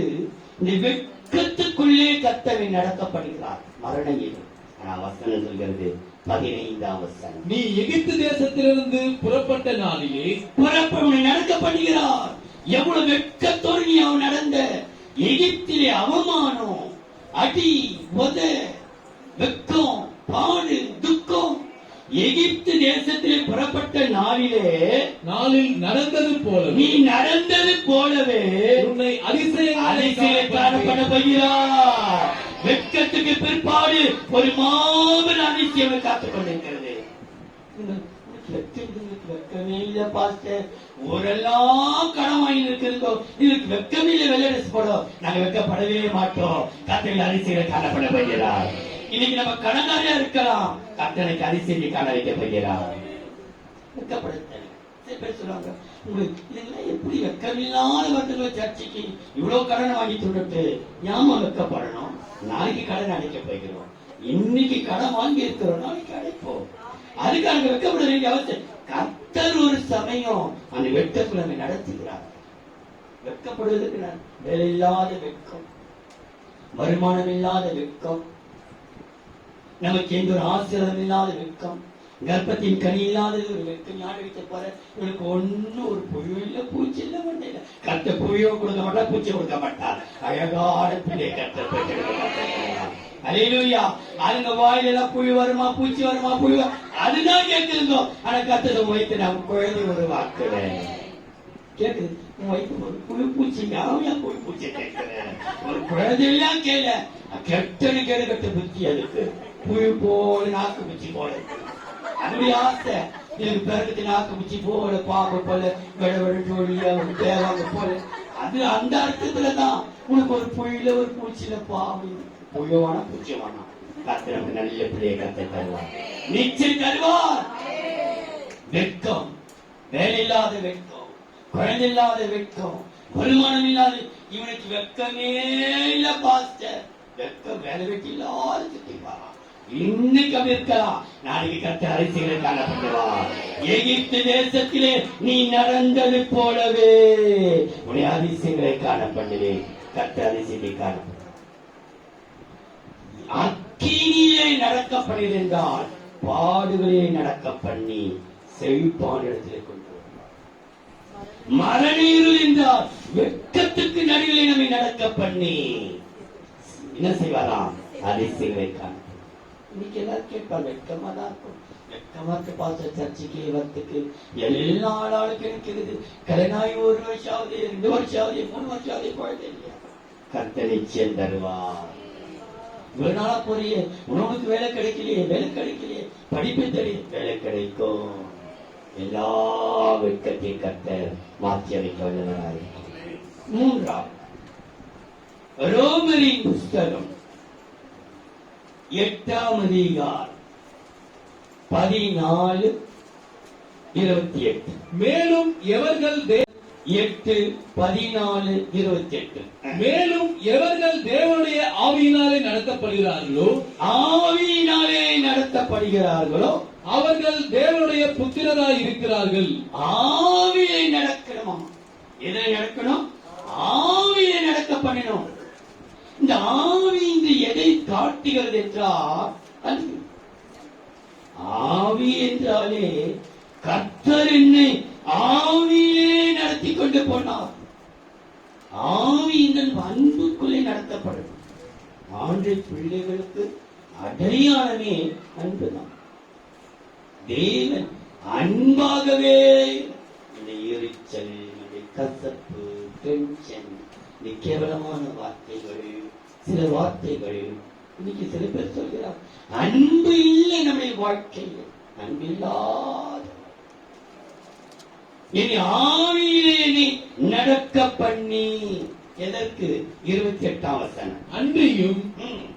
இந்த வெட்கத்துக்குள்ளே கர்த்தர் நடத்தப்படுகிறார். மரண இருள். ஆனா வசனம் சொல்கிறது 15ஆம் வசனம், நீ எகிப்து தேசத்திலிருந்து புறப்பட்ட நாளிலே நடக்கப்படுகிறார். எவ்வளவு வெட்கத்தோடு நீ அவன் நடந்த எகிப்திலே அவமானம், அடி, உத, வெட்கம், பாடு, துக்கம். எகிப்து தேசத்திலே புறப்பட்ட நாளில் நடந்தது போல நீ நடந்தது போலவே உன்னை அதிசயங்களை காணப்பட போகிறார். வெட்கத்துக்கு பிற்பாடு ஒரு மாபெரும் அதிசயம் காத்துக் கொண்டிருக்கிறது. வெட்கமே இல்ல பாஸ்டர், ஊரெல்லாம் கடன் வாங்கி இருக்கிறதோ, இதுக்கு வெட்கமே இல்ல, வெள்ளை ட்ரெஸ் போடும், நாங்க வெட்கப்படவே மாட்டோம். கர்த்தர் அதிசயம் காணப்பட போகிறார். இன்னைக்கு நம்ம கடனாரியா இருக்கலாம், கர்த்தருக்கு அதிசயம் காண வைக்க போகிறார். வெட்கப்படுத்த சொல்லுவாங்க, உங்களுக்கு இதெல்லாம் எப்படி வெட்கமில்லாத வருதுங்க, சர்ச்சைக்கு இவ்வளவு கடன் வாங்கி சொல்லிட்டு ஏமா வெட்கப்படணும்? நாளைக்கு கடன் அடைக்க போகிறோம், இன்னைக்கு கடன் வாங்கி இருக்கிறோம், நாளைக்கு அடைப்போம். அதுக்காக வெட்கப்பட வேண்டிய அவசியம் கர்த்தர் ஒரு சமயம் அந்த வெட்கக்குள்ள நம்மை நடத்துகிறார். வெட்கப்படுவதற்கு வேலை இல்லாத வெட்கம், வருமானம் இல்லாத வெட்கம், நமக்கு எந்த ஒரு ஆசீர்வாதம் இல்லாத வெட்கம், கர்ப்பத்தின் கனி இல்லாதது ஒரு வெட்கம். ஞாபகம் வைத்த பாரு, இவனுக்கு ஒன்னும் ஒரு புழு இல்ல, பூச்சி இல்ல, ஒண்ணு இல்ல. கர்த்த புழியோ கொடுக்க மாட்டார், பூச்சி கொடுக்க மாட்டார். அழகான பிள்ளை கர்த்தர் பெற்றெடுக்க மாட்டார். அல்லேலூயா. அதுங்க வாயில எல்லாம் புழு வருமா, பூச்சி வருமா, புழு அதுதான் கேட்கிருந்தோம். ஆனா கர்த்தரை வைத்து நாம் குழந்தை ஒரு வாக்குல கேக்குது. உன் வயிற்று ஒரு புழு பூச்சிங்க, அவன் புழு பூச்சி கேட்கிறேன். ஒரு குழந்தையெல்லாம் கேள கெட்டனு கேடு கட்ட புத்தி. அதுக்கு புழு போல நாக்கு பூச்சி போல அதனுடைய ஆசை. எனக்கு பிறகு நாக்கு பூச்சி போல, பாம்பு போல, தேவாங்க போல. அது அந்த அர்த்தத்துலதான் உனக்கு ஒரு புயல ஒரு பூச்சியில பாம்பு புழுவானா பூச்சியவானா கர்த்தர் நமக்கு நல்ல பிள்ளையை கர்த்தர் தருவார், நிச்சயம் தருவார். வெட்கம், வேலை இல்லாத வெட்கம், குழந்தை இல்லாத வெட்கம், வருமானம் இல்லாத, இவனுக்கு வெட்கமே இல்ல பாஸ்டர். வெட்கம் வேலை வெட்டி இல்லாத சுத்திப்பாரா. இன்னைக்கு அப்படி இருக்கலாம், நாளைக்கு கர்த்தர் அதிசயங்களை காணப்படுவார். எகிப்து தேசத்திலே நீ நடந்தது போலவே உன்னை அதிசயங்களை காணப்படுவேன். கர்த்தர் அதிசயத்தை காணப்படும். அக்கினியிலே நடக்கப்படுகிறால் பாடுகளே நடக்க பண்ணி செழிப்பான இடத்திலே கொண்டு வருவார். மரணீரு என்றால் வெட்கத்துக்கு நடுவிலே நம்மை நடக்க பண்ணி என்ன செய்வாராம்? அதிசயங்களை காண. இன்னைக்கு எல்லாரும் கேட்பார், வெட்கமா தான் இருக்கும். வெட்கமா இருக்கு பாஸ்டர், சர்ச்சைக்கு வரத்துக்கு எல்லா ஆளாளுக்கு இருக்கிறது. கல்யாணம் 1 வருஷம் ஆகுது, 2 வருஷம் ஆகுது, 3 வருஷம் ஆகுது, குழந்தை இல்லையா? கர்த்தர் நிச்சயம் தருவார். இவ்வளவு நாளா போறியே, உனக்கு வேலை கிடைக்கலையே, வேலை கிடைக்கலையே, படிப்பு தெரிய வேலை கிடைக்கும். எல்லா வெட்கத்தையும் கர்த்தர் மாற்றி அமைக்க வல்லவராய். 3 ரோமரின் புஸ்தகம் 8ஆம் அதிகாரம் 14:28. மேலும் எவர்கள் 8:14-28. மேலும் எவர்கள் தேவனுடைய ஆவியினாலே நடத்தப்படுகிறார்களோ அவர்கள் தேவனுடைய புத்திரராய் இருக்கிறார்கள். ஆவியை நடக்கணுமா? எதை நடக்கணும்? ஆவியை நடக்க பண்ணணும். இந்த ஆவி இன்று எதை காட்டுகிறது என்றால், ஆவி என்றாலே கர்த்தர் என்னை ஆவியிலே நடத்தி கொண்டு போனார். ஆவி இந்த அன்புக்குள்ளே நடத்தப்படும். ஆண்டு பிள்ளைகளுக்கு அடையாளமே அன்புதான். தேவன் அன்பாகவே இந்த எரிச்சல், இந்த கசப்பு, டென்ஷன், இந்த கேவலமான வார்த்தைகள், சில வார்த்தைகள் இன்னைக்கு சில பேர் சொல்கிறார், அன்பு இல்லை நம்முடைய வாழ்க்கையில். அன்பில்லாத இனி ஆவியிலே நீ நடக்க பண்ணி. எதற்கு? 28ஆம் வசனம். அன்றியும்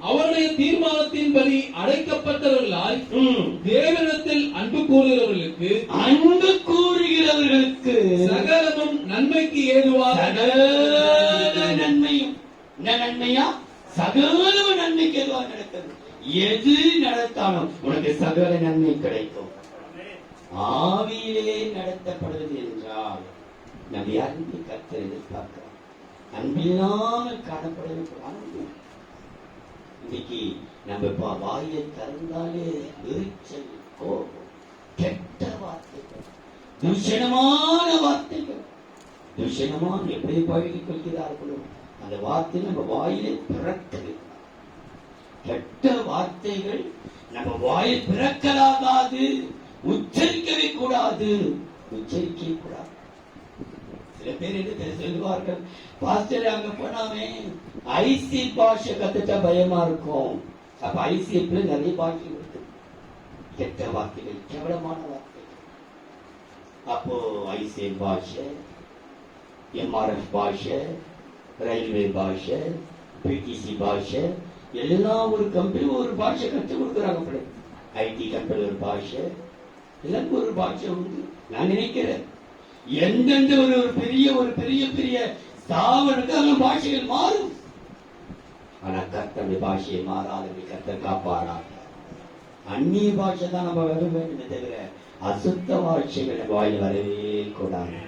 அவருடைய தீர்மானத்தின்படி அழைக்கப்பட்டவர்களாய் தேவனிடத்தில் அன்பு கூறுகிறவர்களுக்கு சகலமும் நன்மைக்கு ஏதுவாக, சகல நன்மையும் என்ன நன்மையா? சகல நன்மைக்கு ஏதுவாக நடக்கிறது. எது நடத்தாலும் உனக்கு சகல நன்மை கிடைக்கும். ஆவியிலே நடத்தப்படுவது என்றால் நம்ம அன்பு கர்த்தர் எதிர்பார்க்கிறோம். அன்பில்லாமல் காணப்படுவது. இன்னைக்கு நம்ம வாயை திறந்தாலே எரிச்சல், கோபம், கெட்ட வார்த்தைகள், தூஷணமான வார்த்தைகள், தூஷணமான எப்படி பழகிக் கொள்கிறார்களோ அந்த வார்த்தை நம்ம வாயிலே பிறக்கவே. கெட்ட வார்த்தைகள் நம்ம வாயில் பிறக்கலாகாது, உச்சரிக்கவே கூடாது, உச்சரிக்கவே கூடாது. சில பேர் என்ன சொல்லுவார்கள், பாஸ்டர் அங்க போனாமே ஐசி பாஷை கத்துட்டா பயமா இருக்கும். அப்ப ஐசிஎப்ல நிறைய பாஷை இருக்கு, கெட்ட வார்த்தைகள், கேவலமான வார்த்தைகள். அப்போ ஐசிஐ பாஷை, எம்ஆர்எஃப் பாஷை, ரயில்வே பாஷை, பிடிசி பாஷை, எல்லாம் ஒரு கம்பெனி ஒரு பாஷை கற்றுக் கொடுக்குறாங்க. ஐடி கம்பெனி ஒரு பாஷை, எல்லாருக்கும் ஒரு பாஷை உண்டு. நான் நினைக்கிறேன் எந்தெந்த ஒரு பெரிய பெரிய ஸ்தாபனுக்கு அந்த பாஷைகள் மாறும். ஆனா கர்த்தருடைய பாஷையை மாறாதபடி கர்த்தர் காப்பாராக. அந்நிய பாஷை தான் நம்ம வர வேண்டும் தவிர அசுத்த வாட்சிகள் வாயில் வரவே கூடாது.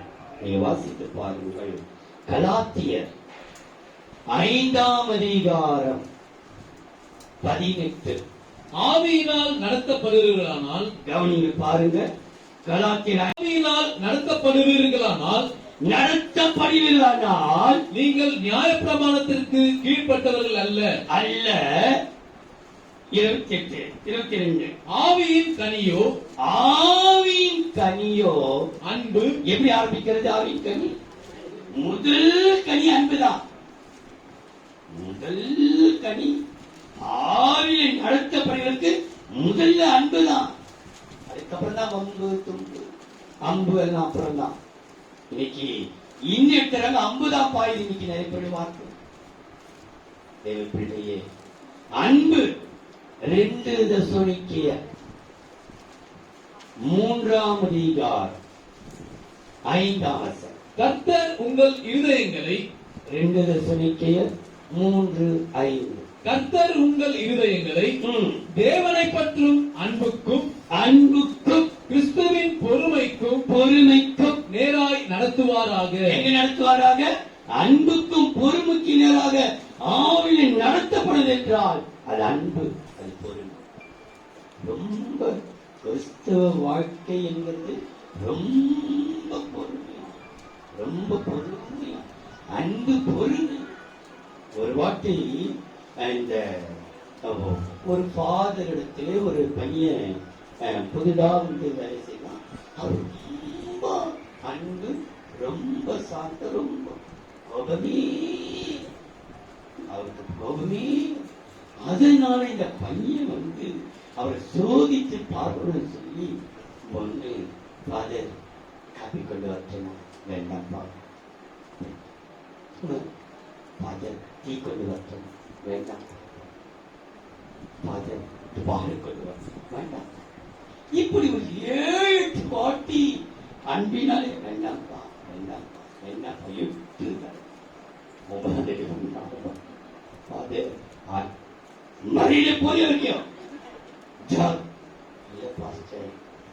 நீங்க வாசித்து பாருங்கள். கலாத்தியர் 5ஆம் அதிகாரம் 18. ஆவியினால் நடத்தப்படுவீர்களானால், கவனிங்க பாருங்க. கலாத்தியர் ஆவியினால் நடத்தப்படுவீர்களானால் நடத்தப்படுவீர்களானால் நீங்கள் நியாயப்பிரமாணத்திற்கு கீழ்ப்பட்டவர்கள் அல்ல. அல்ல. 28, 22. ஆவியின் கனியோ ஆவியின் கனியோ அன்பு. எப்படி ஆரம்பிக்கிறது ஆவியின் கனி? முதல் கனி அன்புதான். முதல் கனி ஆவியை நடத்தப்படுவதற்கு முதல்ல அன்புதான். அதுக்கப்புறம் தான் வம்பு தும்பு அம்பு எல்லாம் அப்புறம் தான். இன்னைக்கு இன்னிடத்துல அம்புதான் பாயுது. இன்னைக்கு நிறைய பேர் பார்க்கும். தேவ பிள்ளையே, அன்பு 2 தெசலோனிக்கேயர் 3ஆம் அதிகாரம் 5ஆம் வசனம். கர்த்தர் உங்கள் இருதயங்களை 2 தெசலோனிக்கேயர் 3:5. கர்த்தர் உங்கள் இருதயங்களை தேவனை பற்றும் அன்புக்கும் அன்புக்கும் கிறிஸ்துவின் பொறுமைக்கும் பொறுமைக்கும் நேராய் நடத்துவாராக. எங்க நடத்துவாராக? அன்புக்கும் பொறுமைக்கு நேராக ஆவியில் நடத்தப்படுது என்றால் அது அன்பு, அது பொறுமை. ரொம்ப கிறிஸ்தவ வாழ்க்கை என்பது ரொம்ப பொறுமை, ரொம்ப பொறுமை, அன்பு, பொறுமை. ஒரு வாட்டி இந்த ஒரு ஃபாதர் இடத்திலே ஒரு பையன் புதிதா வந்து வேலை செய்யலாம். அவர் ரொம்ப அன்பு, ரொம்ப சாந்த, ரொம்ப கோபமே, அவருக்கு கோபமே. அதனால இந்த பையன் வந்து அவரை சோதித்து பார்க்கணும்னு சொல்லி ஒன்று ஃபாதர் காப்பி கொண்டு வரணும். வேண்டாம்ப்பா. ஃபாதர் டீ கொண்டு வரணும். வேண்டாம். ஃபாதர் பால் கொண்டு வரணும். வேண்டாம். இப்படி ஒரு 7 வாட்டி அன்பினாலே வேண்டாம்ப்பா, வேண்டாம்ப்பா, வேண்டாம்ப்பா, 8 ஃபாதர் மறியில போய் வரைக்கும்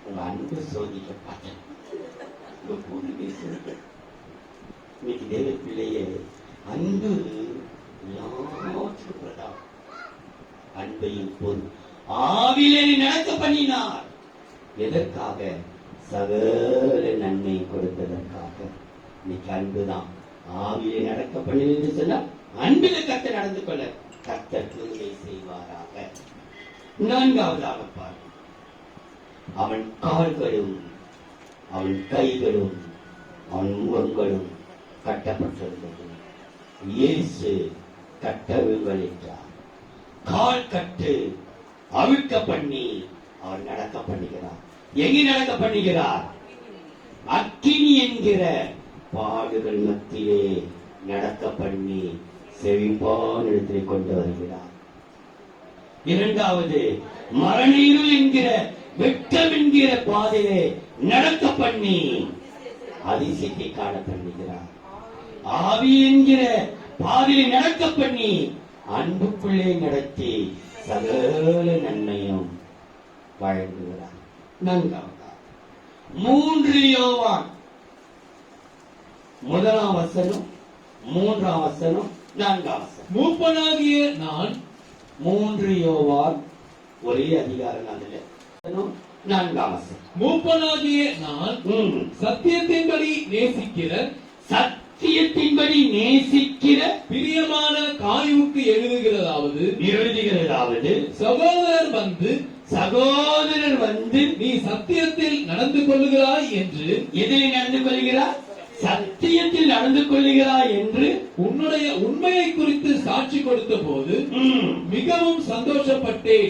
உங்க அன்பு சோதிக்க பார்த்தேன். இன்னைக்கு தேவ பிள்ளையே, அன்பு எல்லாத்துக்கும் பிரதானம். அன்பையும் பொருள் ஆவிலே நடக்க பண்ணினார். எதற்காக? சகல நன்மை கொடுத்ததற்காக. இன்னைக்கு அன்புதான் ஆவிலே நடக்க பண்ணி சொன்னா அன்பில கத்த நடந்து கொள்ள கர்த்தர் கிருபை செய்வாராக. 4வதாக பாரு. அவன் கால்களும் அவன் கைகளும் அவன் முகங்களும் கட்டப்பட்டிருந்தது. இயேசு கட்டவுங்கள் என்றார். கால் கட்டு அவிழ்க்க பண்ணி அவர் நடக்க பண்ணுகிறார். எங்கே நடக்க பண்ணுகிறார்? அக்கினி என்கிற பாடுகள் மத்தியிலே நடக்க பண்ணி செழிப்பான இடத்திலே கொண்டு வருகிறார். 2வது, மரண இருள் என்கிற வெட்கம் என்கிற பாதையிலே நடக்க பண்ணி அதிசயத்தை காண பண்ணுகிறார். ஆவி என்கிற பாதையிலே நடக்க பண்ணி அன்புக்குள்ளே நடத்தி சகல நன்மையும் வழங்குகிறார். 4வது, 3 யோவான் 1ஆம் வசனம், 3ஆம் வசனம், 4ஆம் வசனம். மூப்பனாகிய நான் 3 யோவான் ஒரே அதிகாரம். அதுல 4ஆம் வசனம். மூப்பனாகிய நான் சத்தியத்தின்படி நேசிக்கிற சத்தியத்தின்படி நேசிக்கிற பிரியமான காயுவுக்கு எழுதுகிறதாவது சகோதரர் வந்து நீ சத்தியத்தில் நடந்து கொள்ளுகிறாய் என்று. எதில் நடந்து கொள்கிறார்? சத்தியத்தில் நடந்து கொள்கிறாய் என்று உன்னுடைய உண்மையை குறித்து சாட்சி கொடுத்த போது மிகவும் சந்தோஷப்பட்டேன்.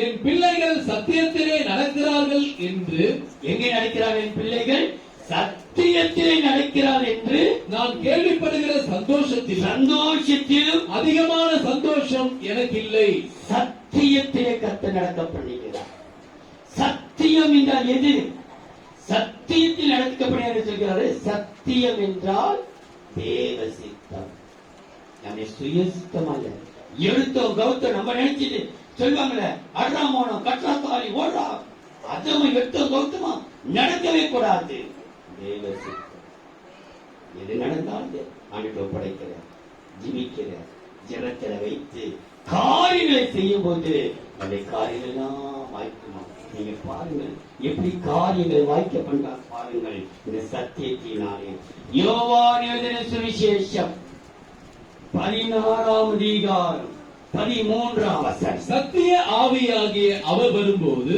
என் பிள்ளைகள் சத்தியத்திலே நடக்கிறார்கள் என்று. எங்கே நடக்கிறார்கள் என் பிள்ளைகள்? சத்தியத்திலே நடக்கிறார் என்று நான் கேள்விப்படுகிற சந்தோஷத்திலும் அதிகமான சந்தோஷம் எனக்கு இல்லை. சத்தியத்திலே கர்த்தர் நடக்க பண்ணுகிறார். சத்தியம் என்றால் எது? சத்தியத்தில் நடக்கப்படுகிறது சொல்கிறாரு. சத்தியம் என்றால் தேவ சித்தம். நம்ம சுய சித்தம் அல்ல. எடுத்தோம் கவுத்தோம் நம்ம நினைச்சிட்டு சொல்லுவாங்களே, அட்ரா மோனம் கட்ரா தாலி ஓடுறா அதுவும் யுத்தம் கௌத்தமா நடக்கவே கூடாது. தேவ சித்தம் எது நடந்தாலும் ஆண்டு ஒப்படைக்கிற ஜீவிக்கிற ஜெபத்தில வைத்து காரியங்களை செய்யும் போது அந்த காரியங்கள் எல்லாம் வாய்க்குமா? நீங்க பாருங்கள் எப்படி காரியங்கள் வாய்க்க பண்றா பாருங்கள். இந்த சத்தியத்தினாலே யோவான் எழுதின சுவிசேஷம் 16ஆம் அதிகாரம் 13ஆம் வசனம். சத்திய ஆவியாகிய அவர் வரும்போது,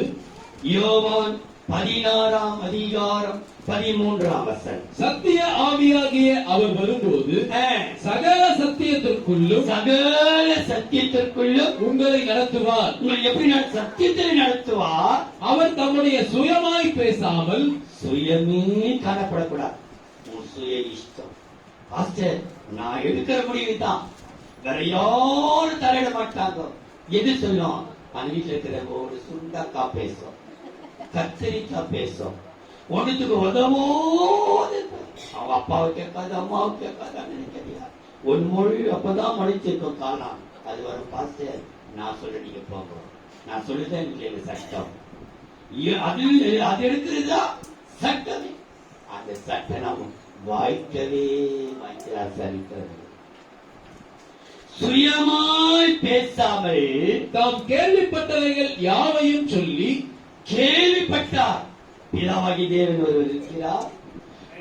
யோவான் 16ஆம் அதிகாரம் 13ஆம் வசனம். சத்திய ஆவியாகிய அவர் வரும்போது சகல சத்தியத்திற்குள்ளும் உங்களை நடத்துவார். உங்களை எப்படி சத்தியத்தில் நடத்துவார்? அவர் தம்முடைய சுயமாய் பேசாமல், சுயமே காணப்படக்கூடாது. உன் சுய இஷ்டம். பாஸ்டர், நான் எடுக்கிற முடிவு தான், வேற யாரும் தலையிட மாட்டாங்க. எது சொல்லும்? அந்த வீட்டுல இருக்கிற ஒரு சுண்டக்கா பேசும், கத்திரிக்காய் பேசும், ஒண்ணுத்துக்கு உதவோது. அவங்க அப்பாவை கேட்காது, அம்மாவை கேட்காது, நினைக்கிறீங்க. ஒரு மொழி அப்பதான் மடிச்சிருக்கும் காலம். அது வரும். பாஸ்டர், நான் சொல்ல நீங்க போங்க, நான் சொல்லுதான் எனக்கு எங்க சட்டம். அது எடுக்கிறதா சட்டமே. அந்த சட்டம் நாம் வாய்க்கவே வாய்க்கிறார். சரிக்கிறது சுயமாய் பேசாமல் தாம் கேள்விப்பட்டவைகள் யாவையும் சொல்லி, கேள்விப்பட்டார். பிதாவாகி தேவன் ஒருவர் இருக்கிறார்,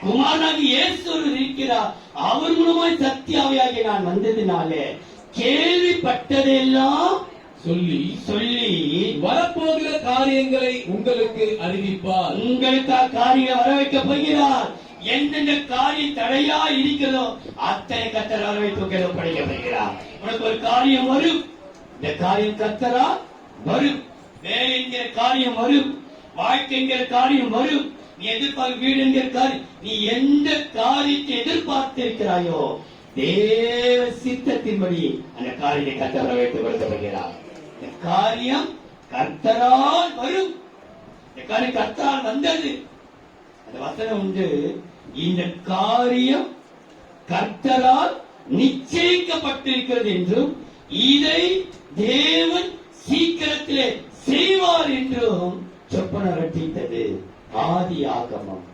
குமாரனாகி இயேசு ஒருவர் இருக்கிறார். அவர் மூலமாய் சத்தியாவியாகி நான் வந்ததினாலே கேள்விப்பட்டதெல்லாம் சொல்லி சொல்லி வரப்போகிற காரியங்களை உங்களுக்கு அறிவிப்பார். உங்களுக்கு காரியம் வர வைக்க போகிறார். எந்தெந்த காரியம் தடையா இருக்கிறதோ அத்தனை கர்த்தர் வர வைத்து படிக்க போகிறார். உனக்கு ஒரு காரியம் வரும், இந்த காரியம் கர்த்தரா வரும். வேலை என்கிற காரியம் வரும், வாழ்க்கை என்கிற காரியம் வரும். நீ எதிர்பார்க்க வீடு என்கிற காரியம், நீ எந்த காரியத்தை எதிர்பார்த்திருக்கிறாயோ தேவ சித்தத்தின்படி அந்த காரியத்தை கர்த்தர் வர வைத்து கொடுக்க போகிறார். இந்த காரியம் கர்த்தரால் வரும். இந்த காரியம் கர்த்தரால் வந்தது. அந்த வசனம் உண்டு. இந்த காரியம் கர்த்தரால் நிச்சயிக்கப்பட்டிருக்கிறது என்றும் இதை தேவன் சீக்கிரத்திலே செய்வார் என்றும் சொப்பன ரட்டித்தது. ஆதி ஆகமம்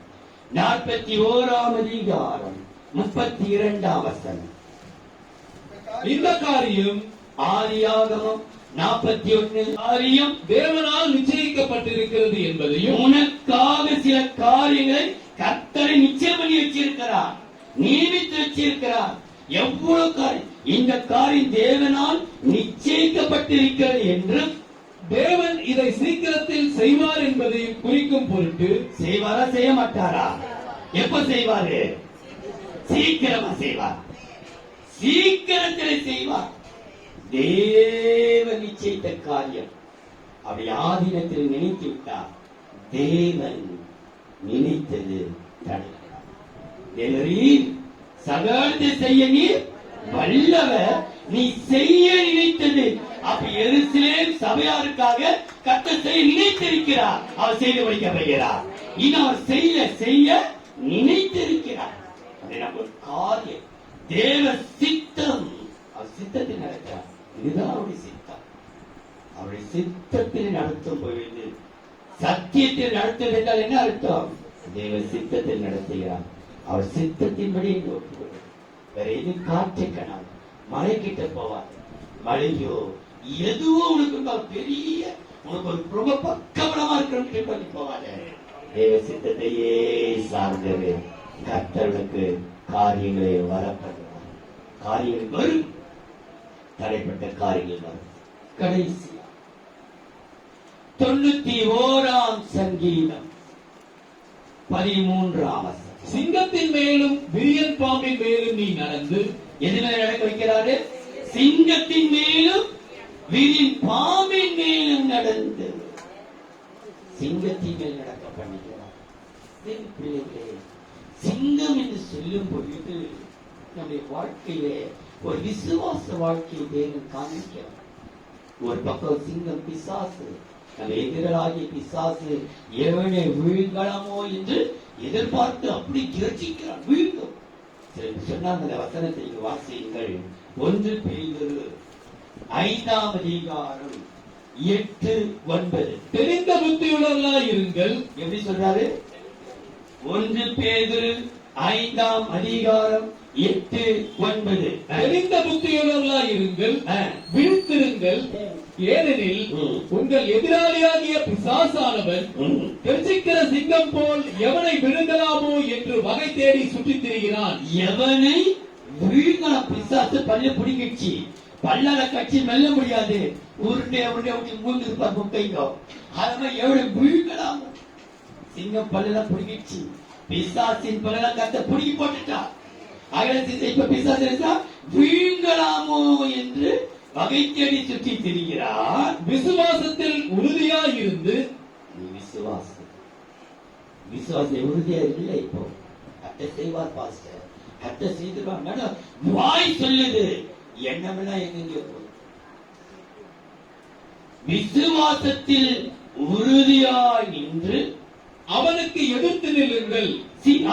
41ஆம் அதிகாரம் 32ஆம் வசனம். இந்த காரியம் ஆதி ஆகமம் 41 காரியம் தேவனால் நிச்சயிக்கப்பட்டிருக்கிறது என்பதையும், உனக்காக சில காரியங்களை கர்த்தரை நிச்சயம் பண்ணி வச்சிருக்கிறார், நியமித்து வச்சிருக்கிறார். எவ்வளவு காரியம், இந்த காரியம் தேவனால் நிச்சயிக்கப்பட்டிருக்கிறது என்றும் தேவன் இதை சீக்கிரத்தில் செய்வார் என்பதையும் குறிக்கும் பொருட்டு. செய்வாரா செய்ய மாட்டாரா? எப்ப செய்வாரு? சீக்கிரமா செய்வார், சீக்கிரத்தில் செய்வார். தேவ நிச்சயித்த காரியம் அப்படி ஆதீனத்தில் நினைத்து விட்டார். தேவன் நினைத்தது தேவரீர் சகலத்தை செய்ய நீர் வல்லவர், நீ செய்ய நினைத்தது. அப்ப எருசலேம் சபையாருக்காக கர்த்தர் செய்ய நினைத்திருக்கிறார். அவர் செய்து முடிக்கப்படுகிறார். இன்னும் அவர் செய்ய நினைத்திருக்கிறார். அது நம்ம காரியம், தேவ சித்தம். அவர் சித்தத்தில் நடக்கிறார். இதுதான் அவருடைய சித்தம். அவருடைய சித்தத்தில் நடத்தும் பொழுது, சத்தியத்தில் நடத்துவது என்றால் என்ன அர்த்தம்? தேவ சித்தத்தில் நடத்துகிறார். அவர் சித்தத்தின்படி ஒப்புக்கொள்ளும். வேற எது காற்றை காணாது, மழை கிட்ட போவார். மழையோ எதுவோ உனக்கு பெரிய, உனக்கு ஒரு ரொம்ப பக்கபலமா இருக்கிற பண்ணி போவாத. தேவ சித்தத்தையே சார்ந்தது. கர்த்தருக்கு காரியங்களை வரப்படுவார். காரியங்கள் வரும், தடைப்பட்ட காரியங்கள் வரும். கடைசி 91ஆம் சங்கீதம் 13ஆம் வசனம். சிங்கத்தின் மேலும் விரியன் பாம்பின் மேலும் நீ நடந்து. எதுல நடக்க வைக்கிறாரு? சிங்கத்தின் மேலும் விரியன் பாம்பின் மேலும் நடந்து சிங்கத்தின் மேல் நடக்க பண்ணுகிறார். பிள்ளைகளே, சிங்கம் என்று சொல்லும் பொழுது நம்முடைய வாழ்க்கையிலே ஒரு விசுவாச வாழ்க்கையை தேவன் காண்பிக்கிறார். ஒரு பக்கம் சிங்கம் பிசாசு, நம்ம எதிராகிய பிசாசு எவனை வீழ்கலாமோ என்று எதிர்பார்த்து அப்படி கிரச்சிக்கிறான், வீழ்க்கும். சொன்னாங்க அந்த வசனத்தை வாசியுங்கள். 1 பேதுரு 5ஆம் அதிகாரம் 8:9. தெரிந்த புத்தியுள்ளவர்களாய் இருங்கள். எப்படி சொல்றாரு? 1 பேதுரு 5ஆம் அதிகாரம் 8:9. தெரிந்த புத்தியுள்ளவர்களாய் இருங்கள், விழித்திருங்கள். ஏனெனில் உங்கள் எதிராளியாகிய பிசாசானவன் கெர்ச்சிக்கிற சிங்கம் போல் எவனை விழுங்கலாமோ என்று வகை தேடி சுற்றித் திரிகிறான். எவனை விழுங்கலாம்? பிசாசு பல்ல பிடிக்கிச்சு, பல்லால கட்சி மெல்ல முடியாது. உருண்டே விட்டு மூந்து இருப்பார் முக்கைங்கோ. அது எவனை விழுங்கலாமோ? சிங்கம் பல்லெல்லாம் பிடிக்கிச்சு, பிசாசின் பல்லெல்லாம் கத்த பிடிக்கி போட்டுட்டா. இப்ப பிசாசு விழுங்கலாமோ என்று வகை தேடி சுற்றி திரிகிறார். விசுவாசத்தில் உறுதியாய் இருந்து, நீ விசுவாசம் உறுதியா இல்லை. இப்போ அத்தை செய்வார் பாஸ்டர், அத்தை செய்திருவாங்க. வாய் சொல்லுது, எண்ணமெல்லாம் எங்க போகுது. விசுவாசத்தில் உறுதியாய் நின்று அவனுக்கு எதிர்த்து நில்லுங்கள்.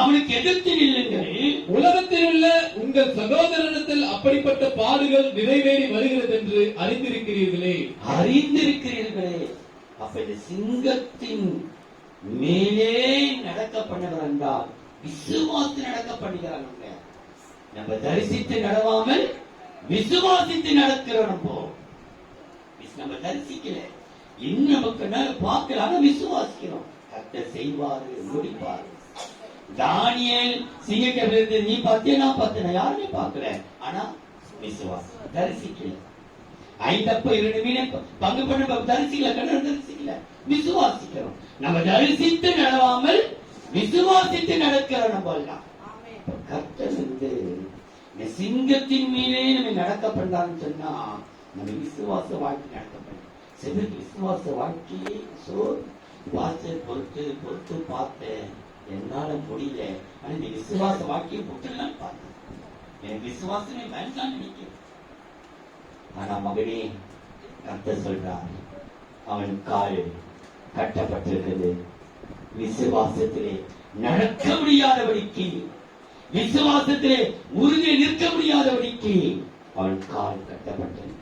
அவனுக்கு எதிர்த்து நில்லுங்கள். உலகத்தில் உள்ள உங்கள் சகோதரனிடத்தில் அப்படிப்பட்ட பாடுகள் நிறைவேறி வருகிறது என்று அறிந்திருக்கிறீர்களே. அப்ப இந்த சிங்கத்தின் மேலே நடக்க பண்ணுகிறார் என்றால் விசுவாசி நடக்க பண்ணுகிறாங்க. நம்ம தரிசித்து நடவாமல் விசுவாசித்து நடக்கிறோம். நம்ம தரிசிக்கல, இன்னும் நமக்கு பார்க்கலாம், விசுவாசிக்கிறோம். கர்த்தர் செய்வாரு, முடிப்பாரு. தானியேல் சிங்கக்கவிலிருந்து நீ பார்த்தியா? நான் பார்த்தேன். யாருமே பார்க்கல, ஆனா விசுவாசம் தரிசிக்கல. 5 அப்ப 2 மீனை பங்கு பண்ண தரிசிக்கல, கண்ணர் தரிசிக்கல, விசுவாசிக்கிறோம். நம்ம தரிசித்து நடவாமல் விசுவாசித்து நடக்கிறோம். நம்ம எல்லாம் கர்த்தர் இந்த சிங்கத்தின் மீதே நம்ம நடக்க பண்ணான்னு சொன்னா நம்ம விசுவாச வாழ்க்கை நடக்க பண்ண. சிலருக்கு விசுவாச வாழ்க்கையே பொறுத்து பொறுத்து பார்த்தேன், என்னால முடியல. ஆனா இந்த விசுவாச வாழ்க்கையை விட்டுலாம் பார்த்தேன், என் விசுவாசமே வேண்டாம் நினைக்கிறேன். ஆனா மகனே, கர்த்தர் சொல்றார், அவன் கால் கட்டப்பட்டிருக்கிறது. விசுவாசத்திலே நடக்க முடியாதபடிக்கு, விசுவாசத்திலே உறுதியை நிற்க முடியாதபடிக்கு அவன் கால் கட்டப்பட்டது.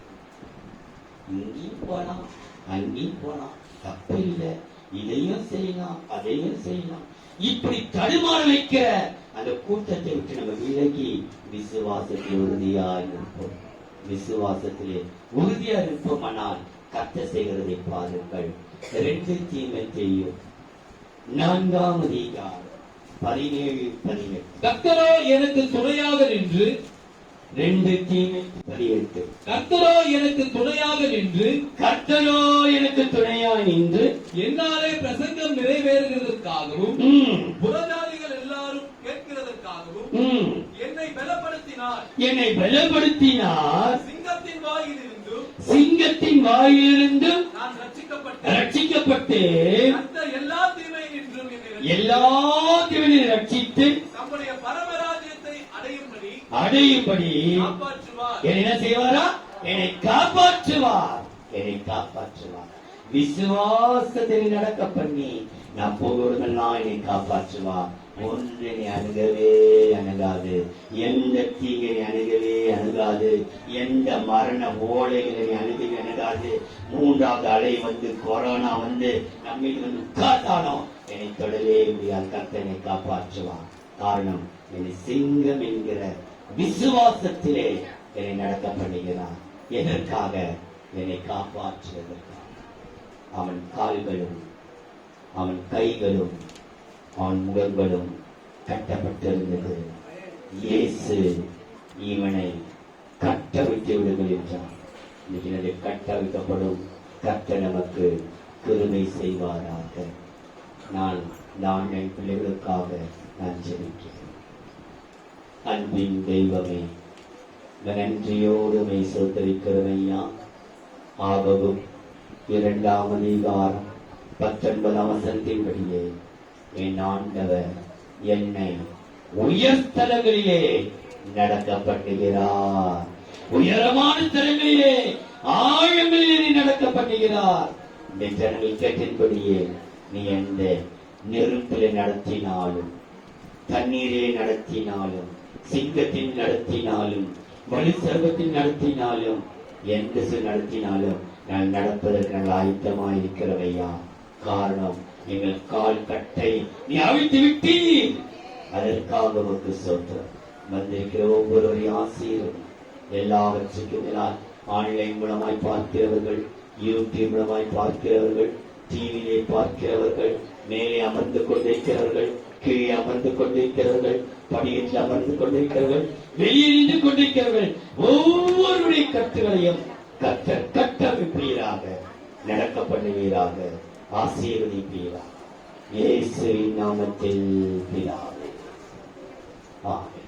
இங்கேயும் போலாம், அங்கேயும் போலாம், தப்பு இல்லை. இதையும் செய்யலாம், அதையும் செய்யலாம். இப்படி தடுமாற வைக்கிற அந்த கூட்டத்தை விட்டு நம்ம விலகி விசுவாசத்தில் உறுதியாக இருப்போம். விசுவாசத்திலே உறுதியா இருப்போம். ஆனால் கர்த்தர் செய்கிறதை பாருங்கள். 2 தீமோத்தேயு 4ஆம் அதிகாரம் 17-18. கர்த்தரோ எனக்கு துணையாக நின்று, 2 தீமோத்தேயு 18. கர்த்தரோ எனக்கு துணையாக நின்று, கர்த்தரோ எனக்கு துணையாக நின்று என்னாலே பிரசங்கம் நிறைவேறுகிறதற்காகவும் புறஜாதிகள் எல்லாரும் கேட்கிறதற்காகவும் என்னை பலப்படுத்தினார். சிங்கத்தின் வாயிலிருந்தும் நான் ரட்சிக்கப்பட்டு எல்லா தீமையிலும் ரட்சித்து நம்முடைய பரமராஜ்யத்தை அடையும்படி என்ன செய்வாரா? என்னை காப்பாற்றுவார். விசுவாசத்தில் நடக்க பண்ணி நான் போகிறதெல்லாம் என்னை காப்பாற்றுவார். ஒன்றை அணுகவே அணுகாது, எந்த தீங்கை அணுகவே அணுகாது, எந்த மரண ஓலைகளை அணுகவே அணுகாது. 3வது அலை வந்து, கொரோனா வந்து நம்ம வந்து உட்கார்ந்தாலும் என்னை தொடவே முடியாது. கர்த்தனை காப்பாற்றுவான். காரணம், என்னை சிங்கம் என்கிற விசுவாசத்திலே என்னை நடக்க பண்ணுகிறான். எதற்காக? என்னை காப்பாற்றுவதற்காக. அவன் கால்களும் அவன் கைகளும் அவன் முகங்களும் கட்டப்பட்டிருந்தது. இயேசு இவனை கட்டவிட்டு விடுங்கள் என்றார். இன்னைக்கு கட்டவிக்கப்படும். கர்த்தர் நமக்கு கிருபை செய்வாராக. நான் என் பிள்ளைகளுக்காக நான் ஜெபிக்கிறேன். அன்பின் தெய்வமே, நன்றியோடு மை சோதரிக்கிறோம் ஐயா. ஆகவும் 2ஆம் அதிகாரம் 19ஆம் வசனத்தின்படியே என் ஆண்டவர் என்னை உயர்ஸ்தலங்களிலே நடக்க பண்ணுகிறார். உயரமான ஸ்தலங்களிலே, ஆழங்களிலே நடக்க பண்ணுகிறார். இந்த ஜனங்கள் கேட்டின்படியே நீ எந்த நெருப்பிலே நடத்தினாலும், தண்ணீரே நடத்தினாலும், சிங்கத்தின் நடத்தினாலும், வலு சர்வத்தின் நடத்தினாலும், எந்த நடத்தினாலும் நான் நடப்பதற்கு நாங்கள் ஆயத்தமாய் இருக்கிறவையா. காரணம், எங்கள் கால் கட்டை நீ அவிழ்த்து விட்டீர். அதற்காக உமக்கு ஸ்தோத்திரம். வந்திருக்கிற ஒவ்வொருவரையும் ஆசீர்வதி. எல்லாவற்றுக்கும் மேலால் ஆன்லைன் மூலமாய் பார்க்கிறவர்கள், யூடியூப் மூலமாய் பார்க்கிறவர்கள், டிவியிலே பார்க்கிறவர்கள், மேலே அமர்ந்து கொண்டிருக்கிறவர்கள், கீழே அமர்ந்து கொண்டிருக்கிறவர்கள், படியில் அமர்ந்து கொண்டிருக்கிறவர்கள், வெளியே நின்று கொண்டிருக்கிறவர்கள், ஒவ்வொருடைய கட்டுகளையும் கர்த்தர் கட்டமைப்பீராக, நடக்க பண்ணுவீராக, ஆசீர்வதிப்பீராக. இயேசுவின் நாமத்தில் பிதாவே. ஆமென்.